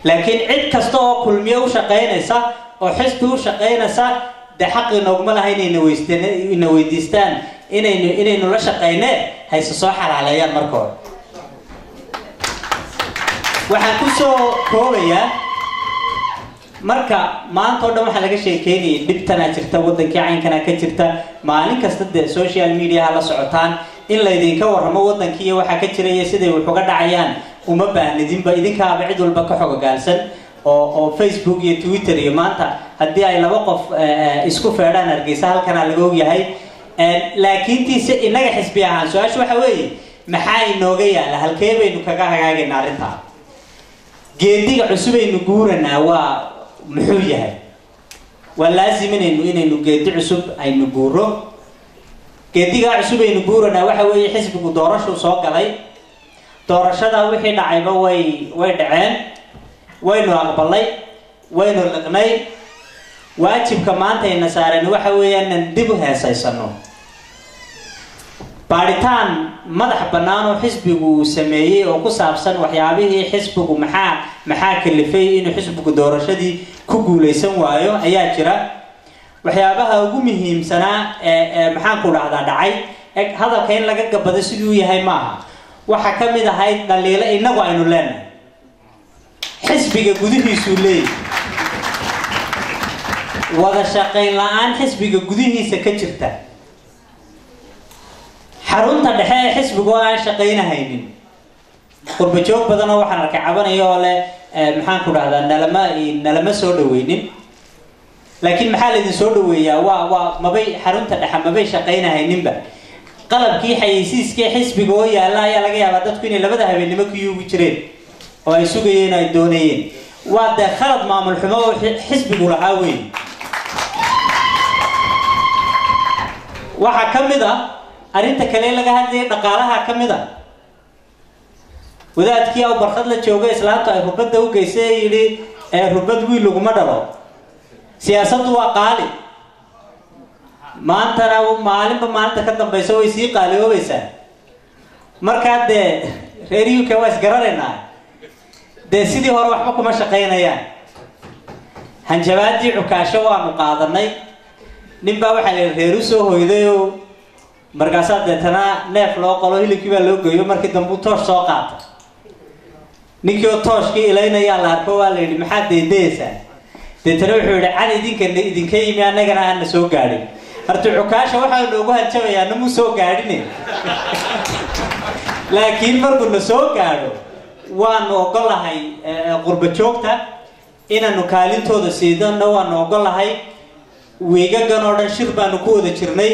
laakiin cid kasta oo kulmiye u shaqaynaysa oo xisbi u shaqaynaysa, de xaq inooguma laha inayna weydiistaan inaynu la shaqaynee hayse soo xalaaleeyaan marka hore. waxaan ku soo koobayaa marka maanta oo dhan waxaa laga sheekeynayay dhibtanaa jirta, wadankii caynkana ka jirta, maalin kasta dee social mediaha la socotaan, in laydinka warramo wadankii iyo waxaa ka jira iyo siday wax uga dhacayaan uma baahnidinba, idinkaaba cid walba ka xogogaalsan oo Facebook iyo Twitter iyo maanta haddii ay laba qof isku feedhaan Hargeysa halkana laga ogyahay. laakiin tiise inaga xisbi ahaan su-aashu waxa weeye maxaa inooga yaala, halkee baynu kaga hagaagaynaa arrintaa? geediga cusub aynu guuranaa waa muxuu yahay? waa laazim inaynu geedi cusub aynu guuro. geediga cusub aynu guuranaa waxa weeye xisbigu doorasho soo galay, doorashada wixii dhacayba way dhaceen, waynu aqbalay, waynu liqnay. waajibka maanta ayna saaran waxa weeyaan dib u heesaysano. baaritaan madax bannaan oo xisbigu uu sameeyey oo ku saabsan waxyaabihii xisbigu maxaa kalifay inuu xisbigu doorashadii ku guuleysan waayo ayaa jira. waxyaabaha ugu muhiimsanaa maxaan ku dhahdaa dhacay, hadalka in laga gabado siduu yahay maaha. waxa ka mid ahayd dhaliilo inagu aynu leenahay, xisbiga gudihiisu leeyahay, wada shaqayn la-aan xisbiga gudihiisa ka jirta, xarunta dhexe ee xisbigu oo aan shaqaynahaynin. qurba joog badan oo waxaan arkay cabanaya oo leh maxaan ku dhahdaa nalama soo dhaweynin. laakiin maxaa laydin soo dhaweeyaa? waa mabay xarunta dhexe mabay shaqaynahayninba. qalabkii xayeysiiskii xisbiga oo yaalla ayaa laga yaabaa dadku inay labada habeennimo kuyuugu jireen oo ay sugayeen ay doonayeen. waa dee khalad maamul xumo oo xisbigu lahaa weyn. waxaa ka mid ah arrinta kale laga hadlayay dhaqaalaha ka mid ah. wadaadkii oo barkad la jooga islaamta ay rubadda u geysay yidhi rubad wiil laguma dhalo, siyaasaddu waa qaali. maantana maalinba maalinta ka dambaysa way sii qaaliyoobaysaa. markaa dee reer UK waa isgaranaynaa, dee sidii hore waxba kuma shaqaynayaan. hanjabaadii cukaasho waanu qaadanay. ninbaa waxaa la yidhi reeru soo hoydayoo markaasaa deetana neef loo qolo hilibkii baa loo geeyo, markii dambe toosh soo qaata. ninkii oo tooshkii ilaynayaa la arko, waa la yidhi maxaad deedayeysaa? deetana wuxuu yidhi cad idinka yimi annagana aana soo gaadhin. horta cukaasha waxaa noogu hanjabayaa namu soo gaadhine. laakiin markuu na soo gaadho waanu ogolahay qurba joogta inaanu kaalintooda siidano, waanu ogolahay. weegagan oo dhan shir baanu ku wada jirnay,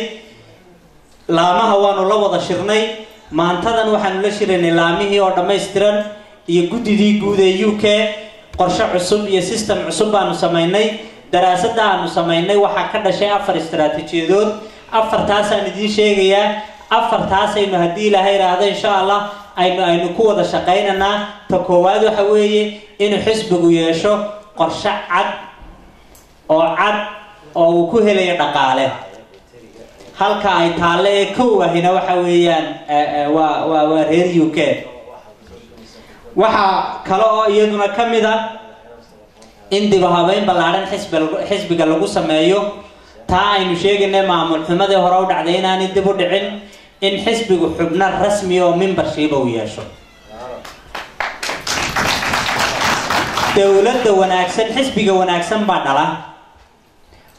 laamaha waanu la wada shirnay. maantadan waxaanu la shiraynay laamihii oo dhammaystiran iyo guddidii guud ee UK. qorshe cusub iyo system cusub baanu samaynay. daraasadda aanu samaynay waxaa ka dhashay 4 istaraatiijiyadood. 4taasaan idiin sheegayaa. 4taasaynu haddii ilaahay raahdo insha Allah aynu ku wada shaqaynaynaa. ta koowaad waxa weeye inuu xisbigu yeesho qorshe cad oo uu ku helayo dhaqaale. halka ay taalle ee kow ahina waxa weeyaan waa reer UK. waxaa kale oo iyaduna ka mid ah in dib u habeyn ballaaran xisbiga lagu sameeyo. taa aynu sheegaynay maamul xumadii hore u dhacday inaanay dib u dhicin, in xisbigu xubno rasmi oo membership uu yeesho. dowladda wanaagsan, xisbiga wanaagsan baa dhala.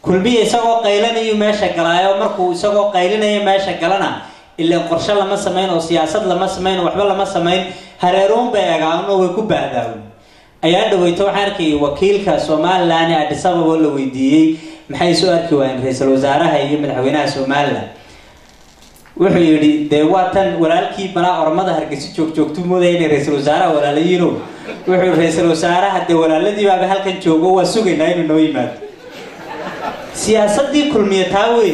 kulmiye isagoo qaylanayo meesha galaayo, markuu isagoo qaylinaya meesha galana ilaa qorshe lama sameyn oo siyaasad lama sameyn oo waxba lama sameyn, hareeroon bay eegaan oo way ku baahdaaween. ayaa dhaweyto waxaan arkay wakiilka Somaliland ee Addis Ababa la weydiiyey maxay soo arki waayeen ra'iisul wasaaraha iyo madaxweynaha Somaliland. wuxuu yidhi dee waa tan walaalkii banaa ormada Hargeysa joogto mooday inay ra'iisul wasaaraha walaalayiino. wuxuu ra'iisul wasaaraha dee walaaladii baa halkan joogo, waa sugaynaa inuu noo yimaado. siyaasadii kulmiye taa wey.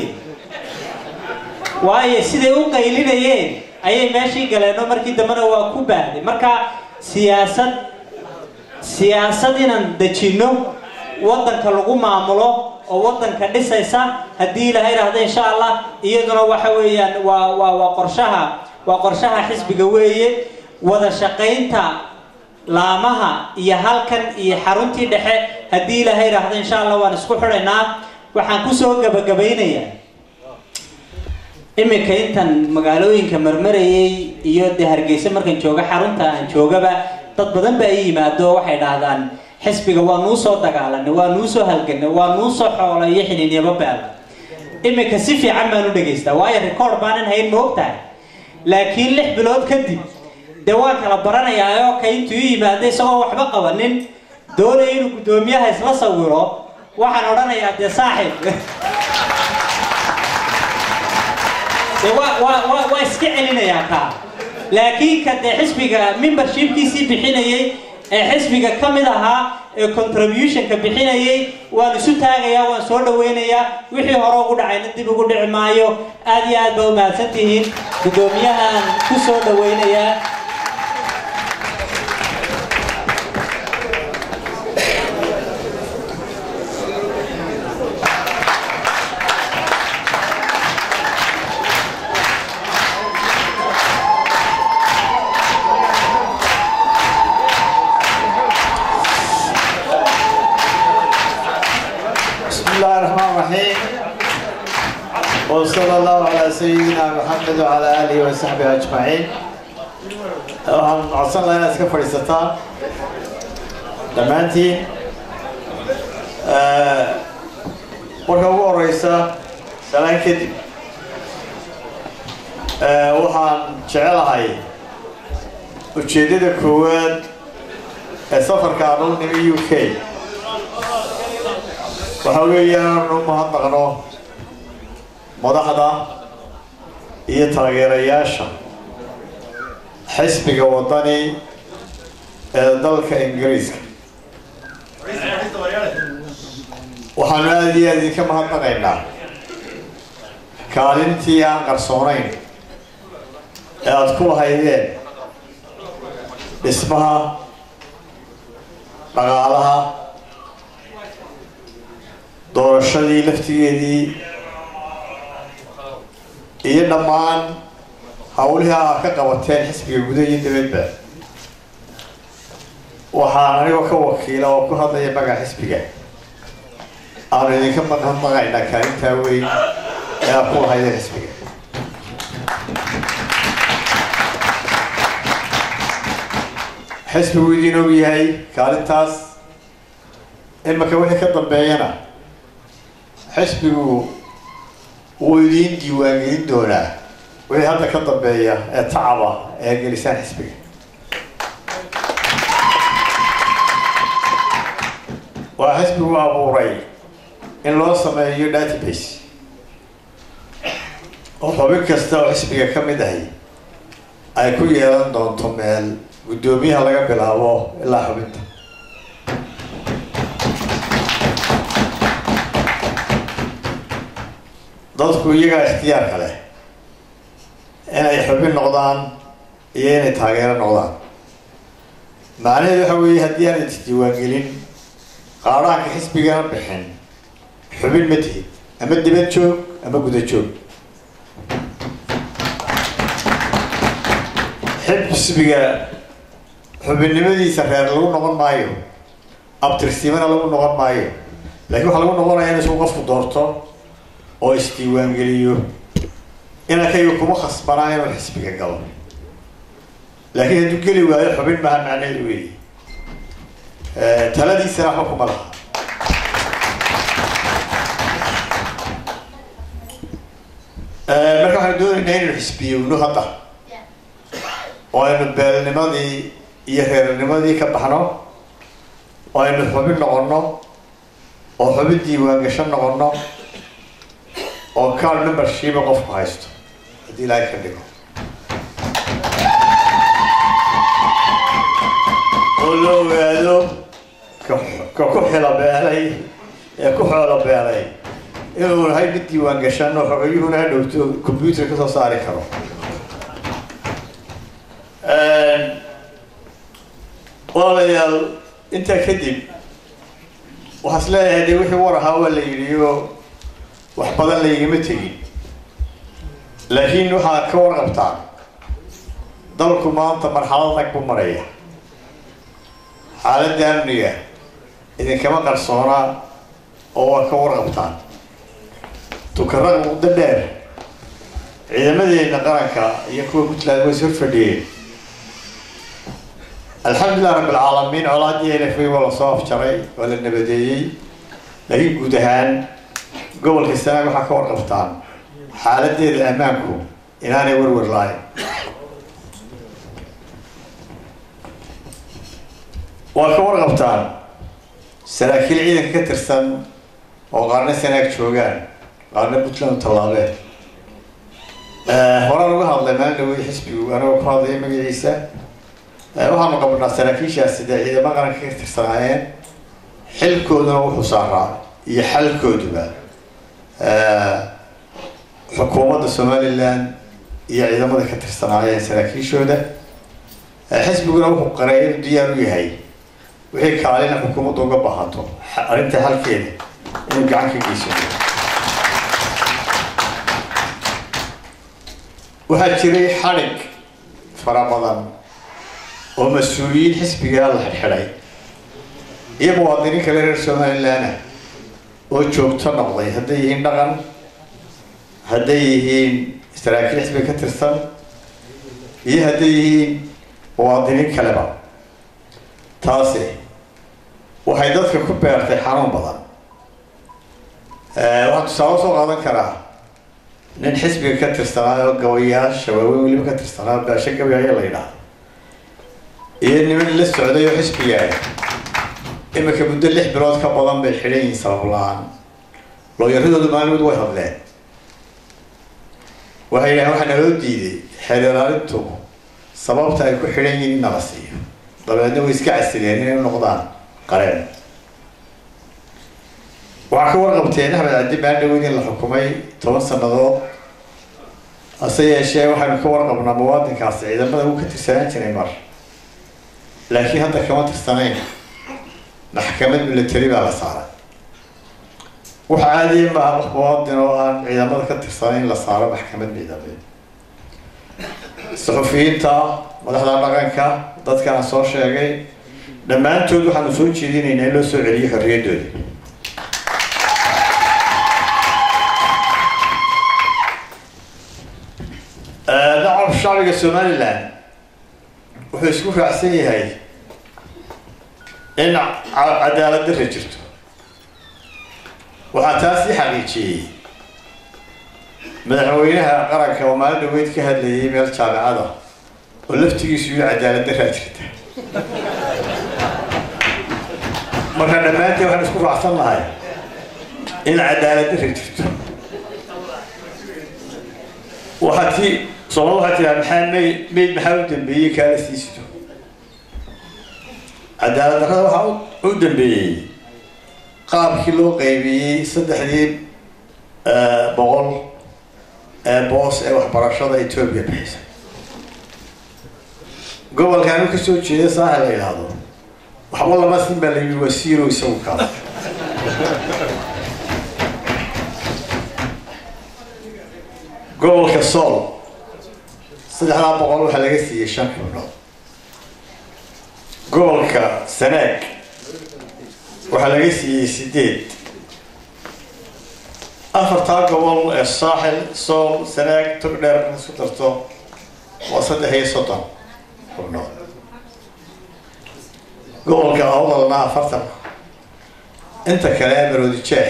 waayo siday u qaylinayeen ayay meeshii galeen oo markii dambena waa ku baahday marka siyaasad inaan dejinno waddanka lagu maamulo oo waddanka dhisaysa haddii ilaahay raahdo insha Allah iyaduna waxa weeyaan waa qorshaha xisbiga weeye wada shaqaynta laamaha iyo halkan iyo xaruntii dhexe haddii ilaahay raahdo insha Allah waan isku xidhaynaa waxaan ku soo gabagabaynayaa imika intan magaalooyinka marmarayay iyo Hargeysa markaan jooga xarunta aan joogaba dad badan baa yimaado waxay dhaahdaan xisbiga waa noo soo dagaalanay waa noo soo halganay waa noo soo xoolay xiniiniyaba baal imika si fiican baan u dhageystaa waayo record baanan hayn moogtahay laakiin 6 bilood kadib dawaan kala baranayaa oo kayntu yimaado isagoo waxba qabanin doonay inuu gudoomiyaha isla sawiro waxaan oranayaa de saaxiib waa iska celinayaa ka laakiin ka xisbiga membershipkiisii bixinayay xisbiga kamid ahaa contribution ka bixinayay waan isu taagayaa waan soo dhaweynayaa wixii hore ugu dhacayna dib ugu dhici maayo aad iyo aad baa u mahadsantihiin gudoomiyahan ku soo dhaweynayaa
وصلى الله على سيدنا محمد وعلى آله وصحبه أجمعين. وصلى الله إلى سكفر الستار. دمانتي وكبور رئيسة سلام كدي. وحان شعال هاي وشديد الكواد السفر كانون نبي UK. وحاولوا نمهد نغنو madaxda iyo taageerayaasha xisbiga wadani ee dalka Ingiriiska waxaan aad iyo aad ka mahadnaqaynaa kaalintii aan qarsoonayn ee aad ku lahaydeen dhismaha dhaqaalaha doorashadii laftigeedii iyo dhammaan hawlaha aad ka qabateen xisbiga gudaha iyo dibadda waxaan anigoo ka wakiila oo ku hadlaya magaca xisbiga aan idinka mahadnaqaynaa kaalintaa weyn ee aad ku lahaydeen xisbiga xisbigu idiin og yahay kaalintaas imaka wixii ka dambeeyana xisbigu wuu idiin diiwaangelin doonaa wixii hadda ka dambeeya ee tacaba ee gelisaan xisbiga waa xisbigu abuuray in loo sameeyo database oo xubin kasta oo xisbiga ka mid ahay ay ku yeelan doonto meel guddoomiyaha laga bilaabo ilaa xubinta dadku iyagaa ikhtiyaarka leh inay xubin noqdaan iyo inay taageero noqdaan macnaheedu waxa weeye haddii aan isdiiwaangelin qaadhaanka xisbigana bixin xubin ma tihid ama dibad joog ama guda joog xisbiga xubinnimadiisa reer lagu noqon maayo abtirsimana lagu noqon maayo laakiin waxaa lagu noqonaya in isuu qofku doorto oo isdiiwaangeliyo inakaygu kuma khasbanaa inuu xisbiga galo laakiin hadduu geli waayo xubin maha macnaheedu weeye taladiisana waxba kuma laha marka waxaanu doonaynaa inaynu xisbiyowno hadda oo aynu beelnimadii iyo reernimadii ka baxno oo aynu xubin noqono oo xubin diiwaangasho noqono oo card membership qofku haysto haddii ilaahay ka dhigo oo loo ogaado ka ku xilo beelay ee ku xoolo beelay inuu lahay mid diiwaan gashan oo xogayuhuna ha dhowto computer ka soo saari karo. walaalayaal intaa kadib waxaas leeyahay dee wixii war ahaa waa la yidhi oo wax badan laygama tegin, laakiin waxaad ka warqabtaan dalku maanta marxalad rag buu maraya. xaaladda amniga idinkama qarsoonaa oo waa ka warqabtaan. tukarada muddo dheer ciidamadeena qaranka iyo kuwa puntland way soo fadhiyeen. alxamdulilah rabbi alcaalamiin colaadii NFA waa la soo afjaray, waa la nabadeeyey, laakiin guud ahaan gobolka sanaag waxaa ka warqabtaan xaaladeeda ammaanku inaanay warwar lahayn. waa ka warqabtaan saraakiil ciidanka ka tirsan oo qaarna sanaag joogaan, qaarna puntland tallaabeen. horaan uga hadlay maalin dhawey xisbigu anagoo ku hadlaya magaciisa. waxaanu qabnaa saraakiishaasi dee ciidamo qaranka ka tirsanaayeen, xilkooduna wuxuu saaraa iyo xalkooduba xukuumadda somaliland iyo ciidamada ka tirsanaayeen saraakiishooda. xisbiguna wuxuu qaray inuu diyaar u yahay wixii kaalina xukuumadda uga baahato arrinta halkeeda inuu gacan ka geysano. waxaa jiray xadhig fara badan oo mas-uuliyiin xisbigaa la xidhxidhay iyo muwaadiniin kale reer somaliland ah oo joogto noqday, hadday yihiin dhaqan, hadday yihiin saraakiil xisbiga ka tirsan, iyo hadday yihiin muwaadiniin kaleba. taasi waxay dadka ku beertay xanuun badan. waxaan tusaale soo qaadan karaa nin xisbiga ka tirsanaa oo gabayaasha waaweyn weliba ka tirsanaa, baasho gabayaayo la yidhaahdo, iyo niman la socday oo xisbigaa imika muddo 6 bilood ka badan bay xidhan yihiin sabab la-aan. looyaradoodu maalmood way hadleen, waxay yidhahdeen waxaa naloo diiday xeer ilaalintu sababta ay ku xidhan yihiin in nala siiyo. dabeedna way iska casideen inay u noqdaan qareen. waxaa ka warqabteen axmed cabdi maaldhaweyd in la xukumay 10 sannadood. hase yeeshee waxaynu ka warqabnaa muwaadinkaasi ciidamada uu ka tirsanaan jiray mar, laakiin hadda kama tirsanayn. maxkamad military baa la saaray. waxa caadiya maaha qof muwaadin oo aan ciidamada ka tirsanayn la saaro maxkamad ciidameed. suxufiyiinta, madaxda dhaqanka, dadkan aan soo sheegay dhammaantood waxaanu soo jeedinaynaa in loo soo celiyo xorriyaddooda. nacab shacbiga somaliland wuxuu isku raacsan yahay in cadaalad darra jirto. waxaa taasi xaqiijiyey madaxweynaha qaranka oo maalin dhaweyd ka hadlayay meel jaamacada oo laftigiisu yidhi cadaalad darraa jirta. marka dhammaanteen waxaan isku raacsan nahay in cadaalad darra jirto. waxaa Soomaalida waxaa tiraa maxaa mayd maxaa u dambeeyey kaala siisto. cadaalad darrada waxaa u dambeeyey qaabkii loo qaybiyey 300 boos ee waxbarashada Ethiopia bixisay. gobolkan uu ka soo jeeday saaxil la yidhaahdo waxba lama siin baa la yidhi waa zero isagu kaas. gobolka Sool 300 waxaa laga siiyey 5 xubnood. gobolka Sanaag waxaa laga siiyey 8. afartaa gobol ee saaxil, Sool, Sanaag, Togdheer isku darto waa 33 xubnood. gobolka Awdalna 40. inta kale Maroodi Jeex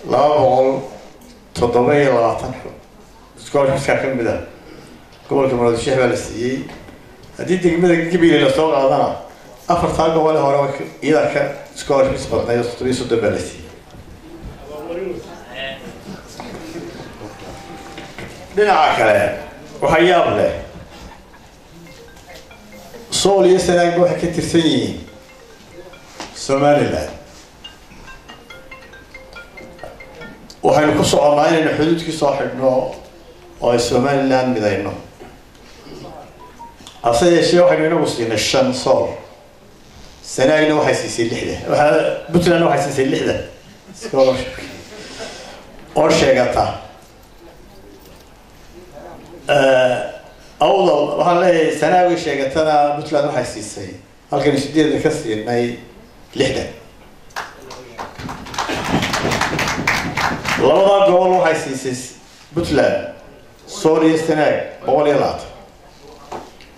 227 iskoolkiisa ka mid ah. gobolka Maroodi Jeex baa la siiyey. haddii degmada Gabiley la soo qaadana afartaa gobol hore iyada ka iskoolkiisa badnayd 30 baa la siiyey. dhinaca kale waxaa yaab leh Sool iyo Sanaag waxay ka tirsan yihiin Somaliland. waxaynu ku soconnaa inaynu xuduudkii soo xidhno oo ay somaliland midayno hase yeeshee waxaynu inagu siinay 5 sool sanaagna waxay siisay 6 puntland waxay siisay 6 oo sheegata awdal waxaan leeyahay sanaagi sheegatana puntland waxay siisay halkan 8 ka siinay 6 labada gobol waxay siisay puntland sool iyo sanaag 120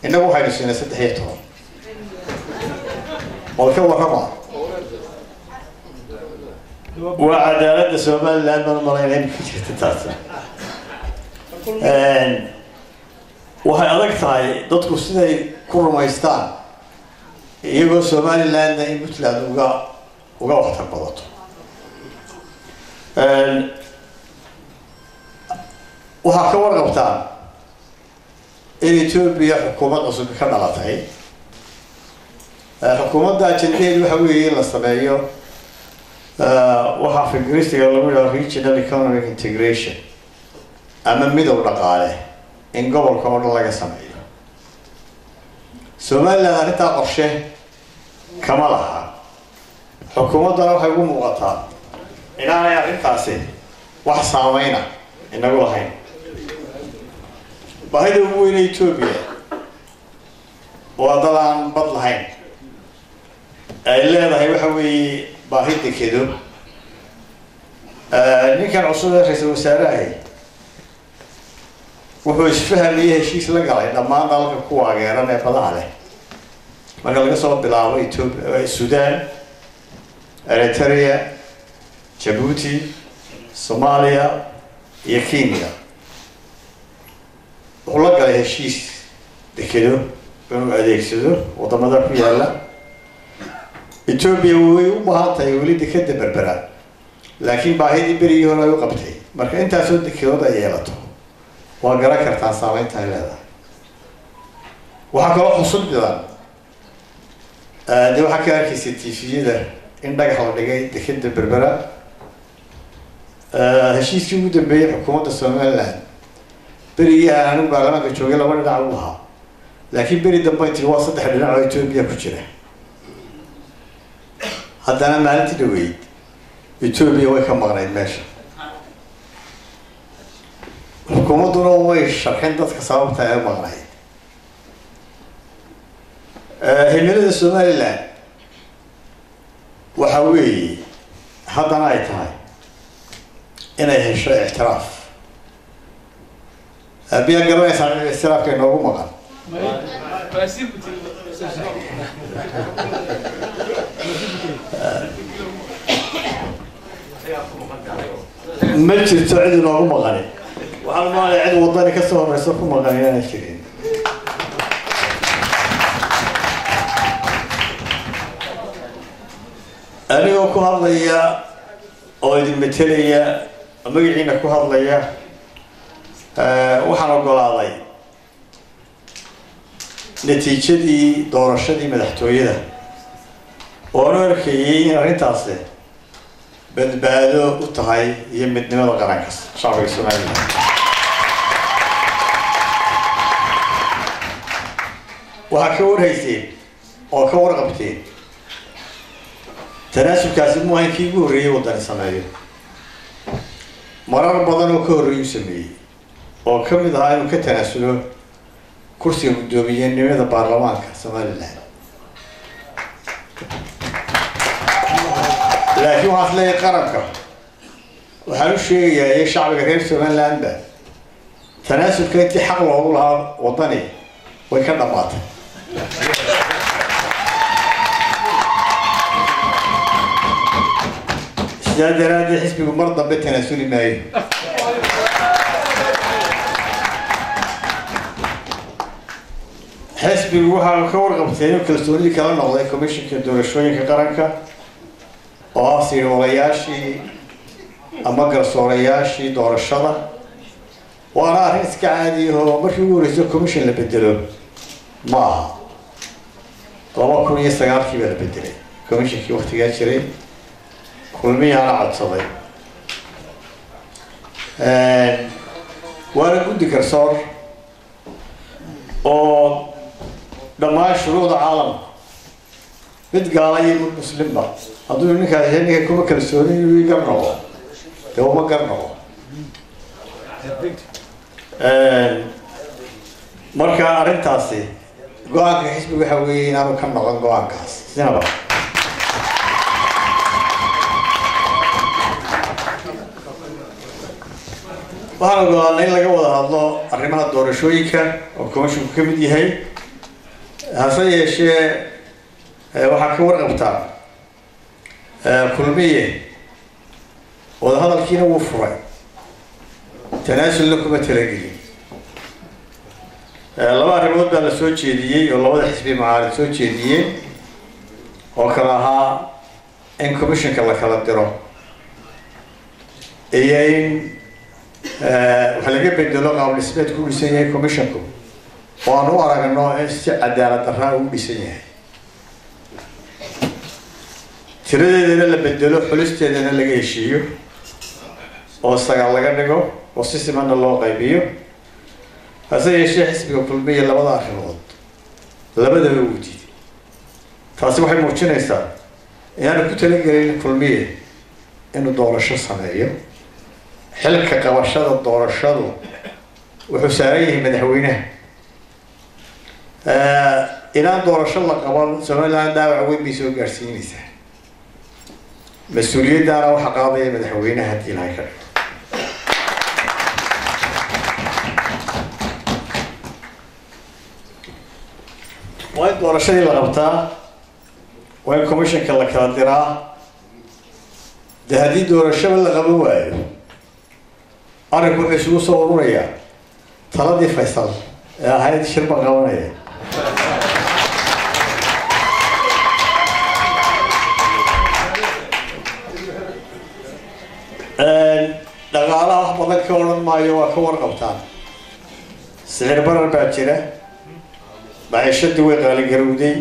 inagu waxaynu siinay 13 walka warrama waa cadaaladda somaliland ma malaynay ku jirta taas waxay adag tahay dadku siday ku rumaystaan iyagoo somaliland in puntland uga waxtar badato waxaa ka warqabtaan in Ethiopia xukuumad cusub ka dhalatay xukuumadda ajendadeedu waxa weeye in la sameeyo waxaa fikirsiga lagu yidhaahdo regional economic integration ama midow dhaqaale in gobolka oo dhan laga sameeyo somaliland arrintaa qorshe kama laha xukuumaddana waxay ugu muuqataa inaanay arrintaasi wax saameyna inagu lahayn baahida ugu weyn ee Ethiopia waa dal aan bad lahayn ay leedahay waxa weeye baahi dekedo ninkan cusub ee ra'iisul wasaaraha wuxuu isfahamay heshiis la galay dhammaan dalalka ku waageeran ee badaha leh marka laga soo bilaabo Ethiopia Sudan Eritrea Djibouti Somalia iyo Kenya wuxuu la galay heshiis dekedo inuu adeegsado wadamada ku yaala Ethiopia way u baahan tahay weli dekeda berbera laakiin baahidii berigii hore ay u qabtay marka intaasoo dekedood ay yeelato waa garan kartaa saameynta ay leedahay waxaa kaloo xusud badan dee waxaa ka arkaysa tviyada in dhagax la dhigay dekeda berbera heshiiskii ugu dambeeyay xukuumadda somaliland berigii aanu baarlamaanka joogay 2 dhinac u ahaa laakiin beri dambe intii waa 3 dhinac oo Ethiopia ku jira haddana maalintii dhaweyd Ethiopia way ka maqnayd meesha xukuumadduna way sharxin dadka sababta ay maqnayd himilada somaliland waxa weeye haddana ay tahay inay hesho ictiraaf biya garanaysaa ictiraafka inoogu maqan ma jirto cid inoogu maqani waxaan maanay cid wadani ka soo horeyso ku maqan inaanay jirin anigoo ku hadlaya oo idin metelaya magaciina ku hadlaya waxaan ogolaaday natiijadii doorashadii madaxtooyada oo aan arkayay in arrintaasi badbaado u tahay iyo midnimada qaranka shacabka Soomaaliyeed waxaa ka warhayseen oo ka warqabteen tanaasubkaasi muhiimkii ugu horreeyay waddan sameeyo marar badan oo ka horreeyay sameeyay oo ka mid ah inuu ka tanaasulo kursiga guddoomiyenimada baarlamaanka Soomaaliland laakiin waxaan leeyahay qaranka waxaan u sheegayaa shacbiga reer Somaliland tanaasubka intii xaq loogu lahaa wadani way ka dhamaatay sidaa daraaddeed xisbigu mar dambe tanaasuli maayo xisbigu waxaa ka warqabtay inuu kalsoonidii kala noqday komishinka doorashooyinka qaranka oo ah siirwalayaashii ama garsoorayaashii doorashada waana arrin iska caadi oo markii ugu horreysay commission la bedelo ma aha 2009 baa la bedelay commissionkii waqtigaa jiray kulmiyaana codsaday وانا قد كرسور oo dhammaan shuruucda caalamka mid gaala iyo mid muslimba hadduu ninkaas ninka kuma kalsooni inuu iga noqo dee uma garnoqo marka arrintaasi go-aanka xisbiga waxa weeye inaanu ka noqon go-aankaas sinaba waxaan ogolaanay in laga wada hadlo arrimaha doorashooyinka oo commissionku ka mid yahay hase yeeshee waxaa ka warqabtaa kulmiye wadahadalkiina wuu furay tanaasulna kuma talagelin laba arrimood baa la soo jeediyey oo labada xisbi mucaarid soo jeediyeen oo kale ahaa in commissionka la kala diro iyo in waxa laga bedelo qaab dhismeed ku dhisan yahay commissionku oo aan u aragno in si cadaalad darraa u dhisan yahay tiradeedana la bedelo xulisteedana laga heshiiyo oo sagaal laga dhigo oo si simanna loo qaybiyo hase yeeshee xisbiga kulmiye labada arrimood labadaba uu diiday taasi waxay muujinaysaa inaanu ku talagelin kulmiye inuu doorasho sameeyo xilka qabashada doorashadu wuxuu saaran yahay madaxweynaha inaan doorasho la qaban somaliland dhaawac weyn bay soo gaarsiinaysaa mas-uuliyaddaana waxaa qaadaya madaxweynaha haddii ilahay ka dhigo waa in doorashadii la qabtaa waa in commissionka la kala diraa dee haddii doorashaba la qaban waayo arrinku wuxuu isugu soo ururayaa taladii faysal ee ahayd shirba qabanaya dhaqaalaha wax badan ka odhan maayo waa ka warqabtaan sicir barar baa jira maciishadii way qaaligarowday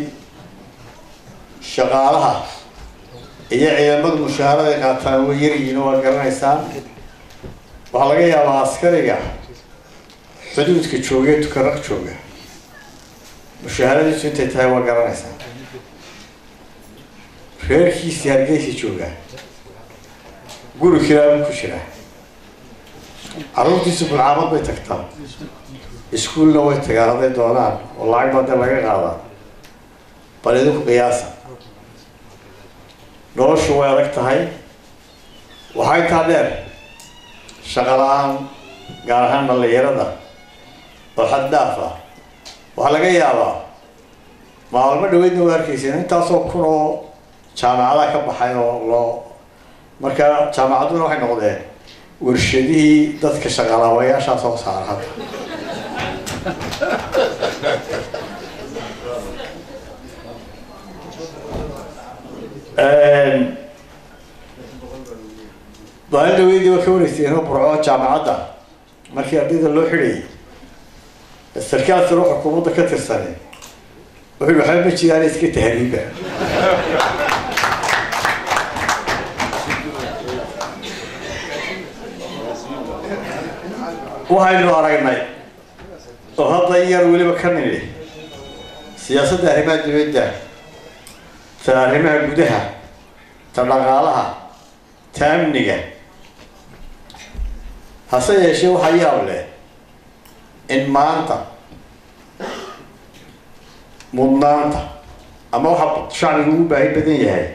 shaqaalaha iyo ciidamada mushaharada ay qaataan way yaryihiin oo waa garanaysaan waxaa laga yaabaa askariga xuduudka jooga ee tukaraq jooga mushaharadiisu intay tahay waa garanaysaa reerkiisii hargeysa jooga guri kiraabu ku jira carruurtiisu bulcaamad bay tagtaa iskuulna way tagaan hadday doonaan oo lacag baa dee laga qaadaa bal idinku qiyaasa noloshu way adag tahay waxaa intaa dheer shaqo la-aan gaar ahaan dhalinyarada oo xad dhaaf ah waxaa laga yaabaa maalmo dhaweydna waa arkayseen intaasoo kun oo jaamacadaha ka baxay oo loo marka jaamacadduna waxay noqdeen warshadihii dadka shaqalaawayaashaa soo saara hadda maalin dhaweydii waa ka wareysteen oo burco jaamacadda markii ardayda loo xidhayay sarkaal sare oo xukuumadda ka tirsanay wuxuu waxba ma jiraan iska tahriiba waxaynu aragnay oo hadda in yar weliba ka nimi siyaasadda arrimaha dibadda ta arrimaha gudaha ta dhaqaalaha ta amniga hase yeeshee waxaa yaab leh in maanta mudnaanta ama waxa shacbigu ugu baahi badan yahay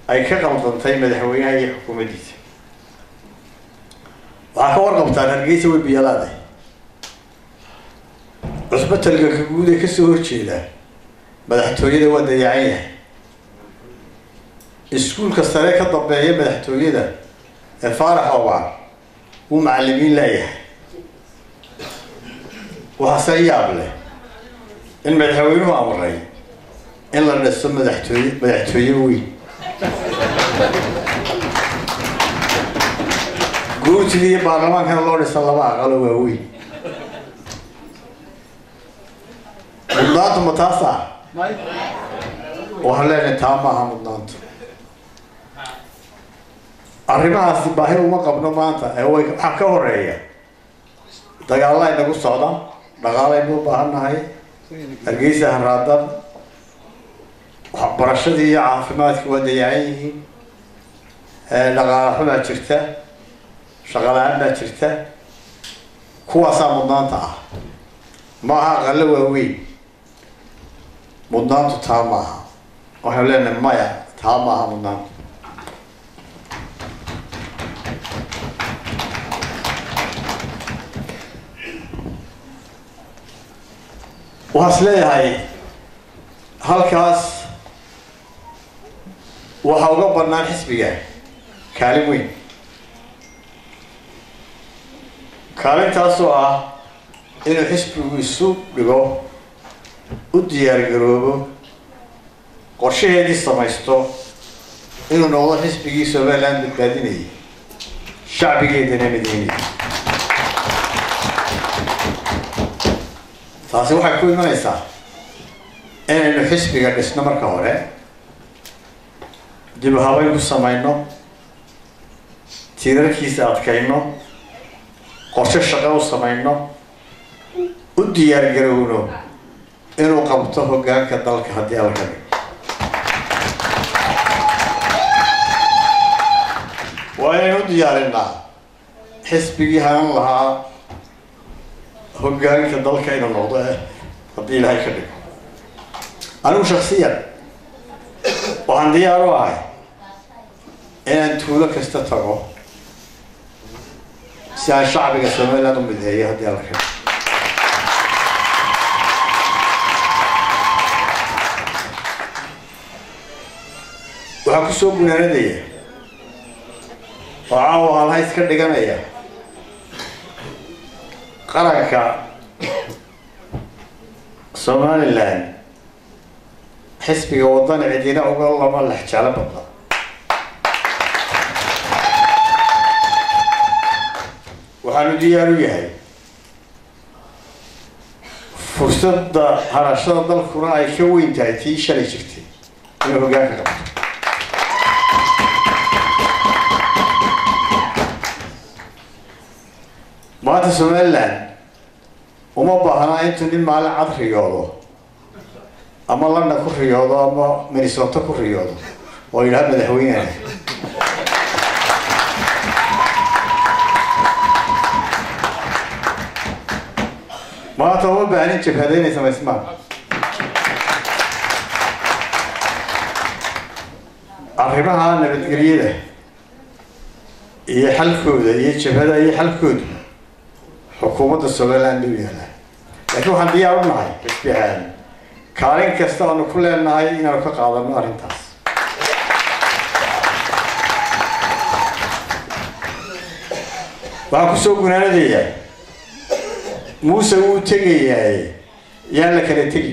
ay ka qaldantay madaxweynaha iyo xukuumaddiisa waxaa ka warqabtaan hargeysa way biyalaada cusbitalka ka guud ee kasoo horjeeda madaxtooyada waa dayacan yahay iskuulka sare ka dambeeya madaxtooyada ee faarax oobaan wuu macalimiin leeyahay waxaase yaab leh in madaxweynuhu amray in la dhiso madaxtooye weyn guurtidii iyo baarlamaankana loo dhisa laba aqalo waaweyn mudnaantu ma taasa waxaan leenahay taa maaha mudnaantu arrimahaasi baahi uma qabno maanta ee way waxa ka horeeya dagaalla inagu socda dhaqaalaynu u baahannahay hargeysa haraadan waxbarashadii iyo caafimaadkii waa dayacan yihiin dhaqaale xumaa jirta shaqo la-aan baa jirta kuwaasaa mudnaanta ah ma aha aqalo waaweyn mudnaantu taa maaha waxaynu leenahay maya taa maaha mudnaantu waxaas leeyahay halkaas waxaa uga bannaan xisbiga kaalin weyn kaalintaasoo ah inuu xisbigu isu dhigo u diyaargaroobo qorshaheedii samaysto inuu noqdo xisbigii Somaliland badbaadinayay shacbigeedana mideynayay taasi waxay ku imanaysaa inaynu xisbiga dhisno marka hore dib u habayn ku samayno tiirarkiisa adkayno qorshe shaqo u samayno u diyaargarowno inuu qabto hoggaanka dalka haddii alla ka dhigo waa inaynu u diyaarinaa xisbigii hanan lahaa hoggaanka dalka inuu noqdo haddii ilaahay ka dhigo anigu shaksiyan waxaan diyaar u ahay inaan tuulo kasta tago si aan shacbiga Somaliland u mideeyo haddii alla ka dhigo waxaan kusoo gunaanadaya oo caawa halhays ka dhiganaya qaranka Somaliland xisbiga waddan cidina uga lama lex jeclo badna waxaanu diyaar u yahay fursadda harashada dalkuna ay ka weyn tahay tii shalay jirtay inuu hoggaanka qabto maanta Somaliland uma baahna intuu nin maalin cad riyoodo ama London ku riyoodo ama Minnesota ku riyoodo oo ilaahay madaxweynaha maanta uma baahnin jabhadeynaysa maismaan arrimaha nabadgelyada iyo xalkooda iyo jabhada iyo xalkooda xukuumadda Somaliland u yaala laakiin waxaan diyaar u nahay xisbi ahaan kaalin kasta aanu ku leenahay inaanu ka qaadano arrintaas waxaan kusoo gunaanadayaa muuse wuu tegayaa yaan la kala tegi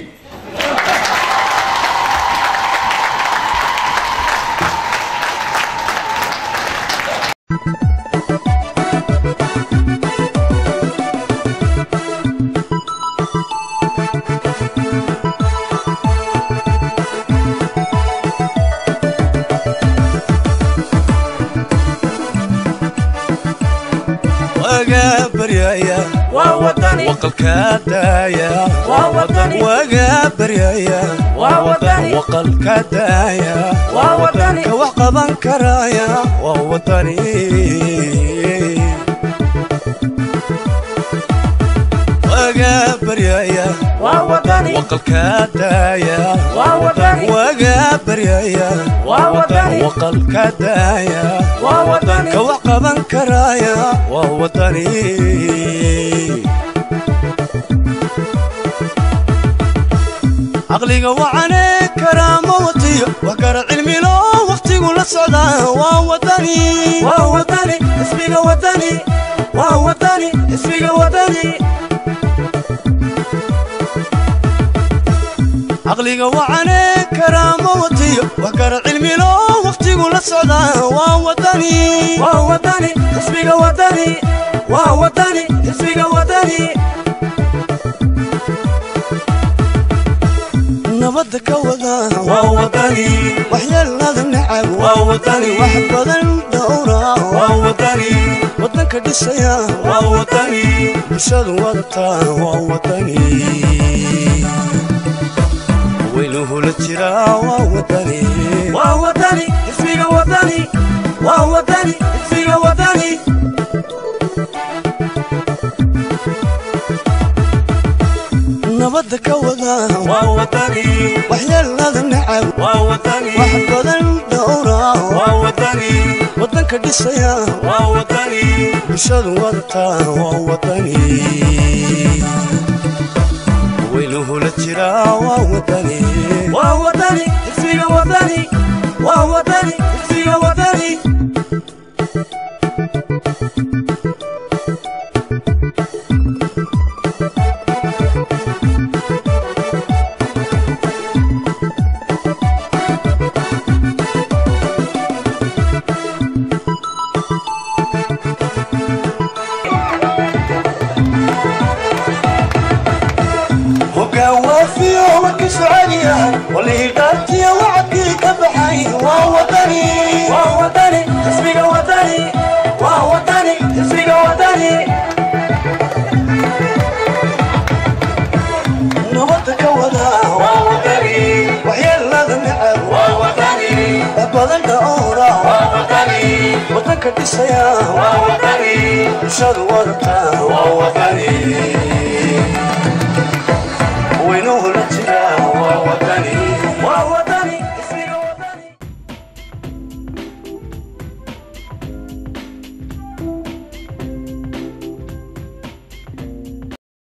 وقلك دايا وقابر يا وقلك دايا كوحقبا كرايا ووطني وقابر يا وقلك دايا وقابر يا وقلك دايا كوحقبا كرايا ووطني عقلي وعاني كرامة وطية وقرع علمي لو وقتي قول السعودة ووطني اسمي وطني ووطني اسمي وطني عقلي وعاني كرامة وطية وقرع علمي لو وقتي قول السعودة ووطني اسمي وطني ووطني اسمي وطني نبضك وضع ووطني وحيا هذا النعم ووطني وحب ذا الدورة waddanka dhisaya waa wadani bulshadu wadataa waa wadani weynuhu la jiraa waa wadani xisbiga wadani waa wadani xisbiga wadani nabadda ka wada waa wadani waxyeelada nacab waa wadani wax badan dhowra waa wadani waddanka dhisaya waa wadani bulshadu wadataa waa wadani weynuhu la jiraa waa wadani xisbiga wadani waa wadani xisbiga wadani واللي قلتي وعدي كبحي ووطني حسبي وطني ووطني حسبي وطني نبضك ودا ووطني وحيال لازم نعب ووطني أبضنك أورا ووطني وطنك الدسيا ووطني وشاد ورطا ووطني وينوه الاتجاه ووطني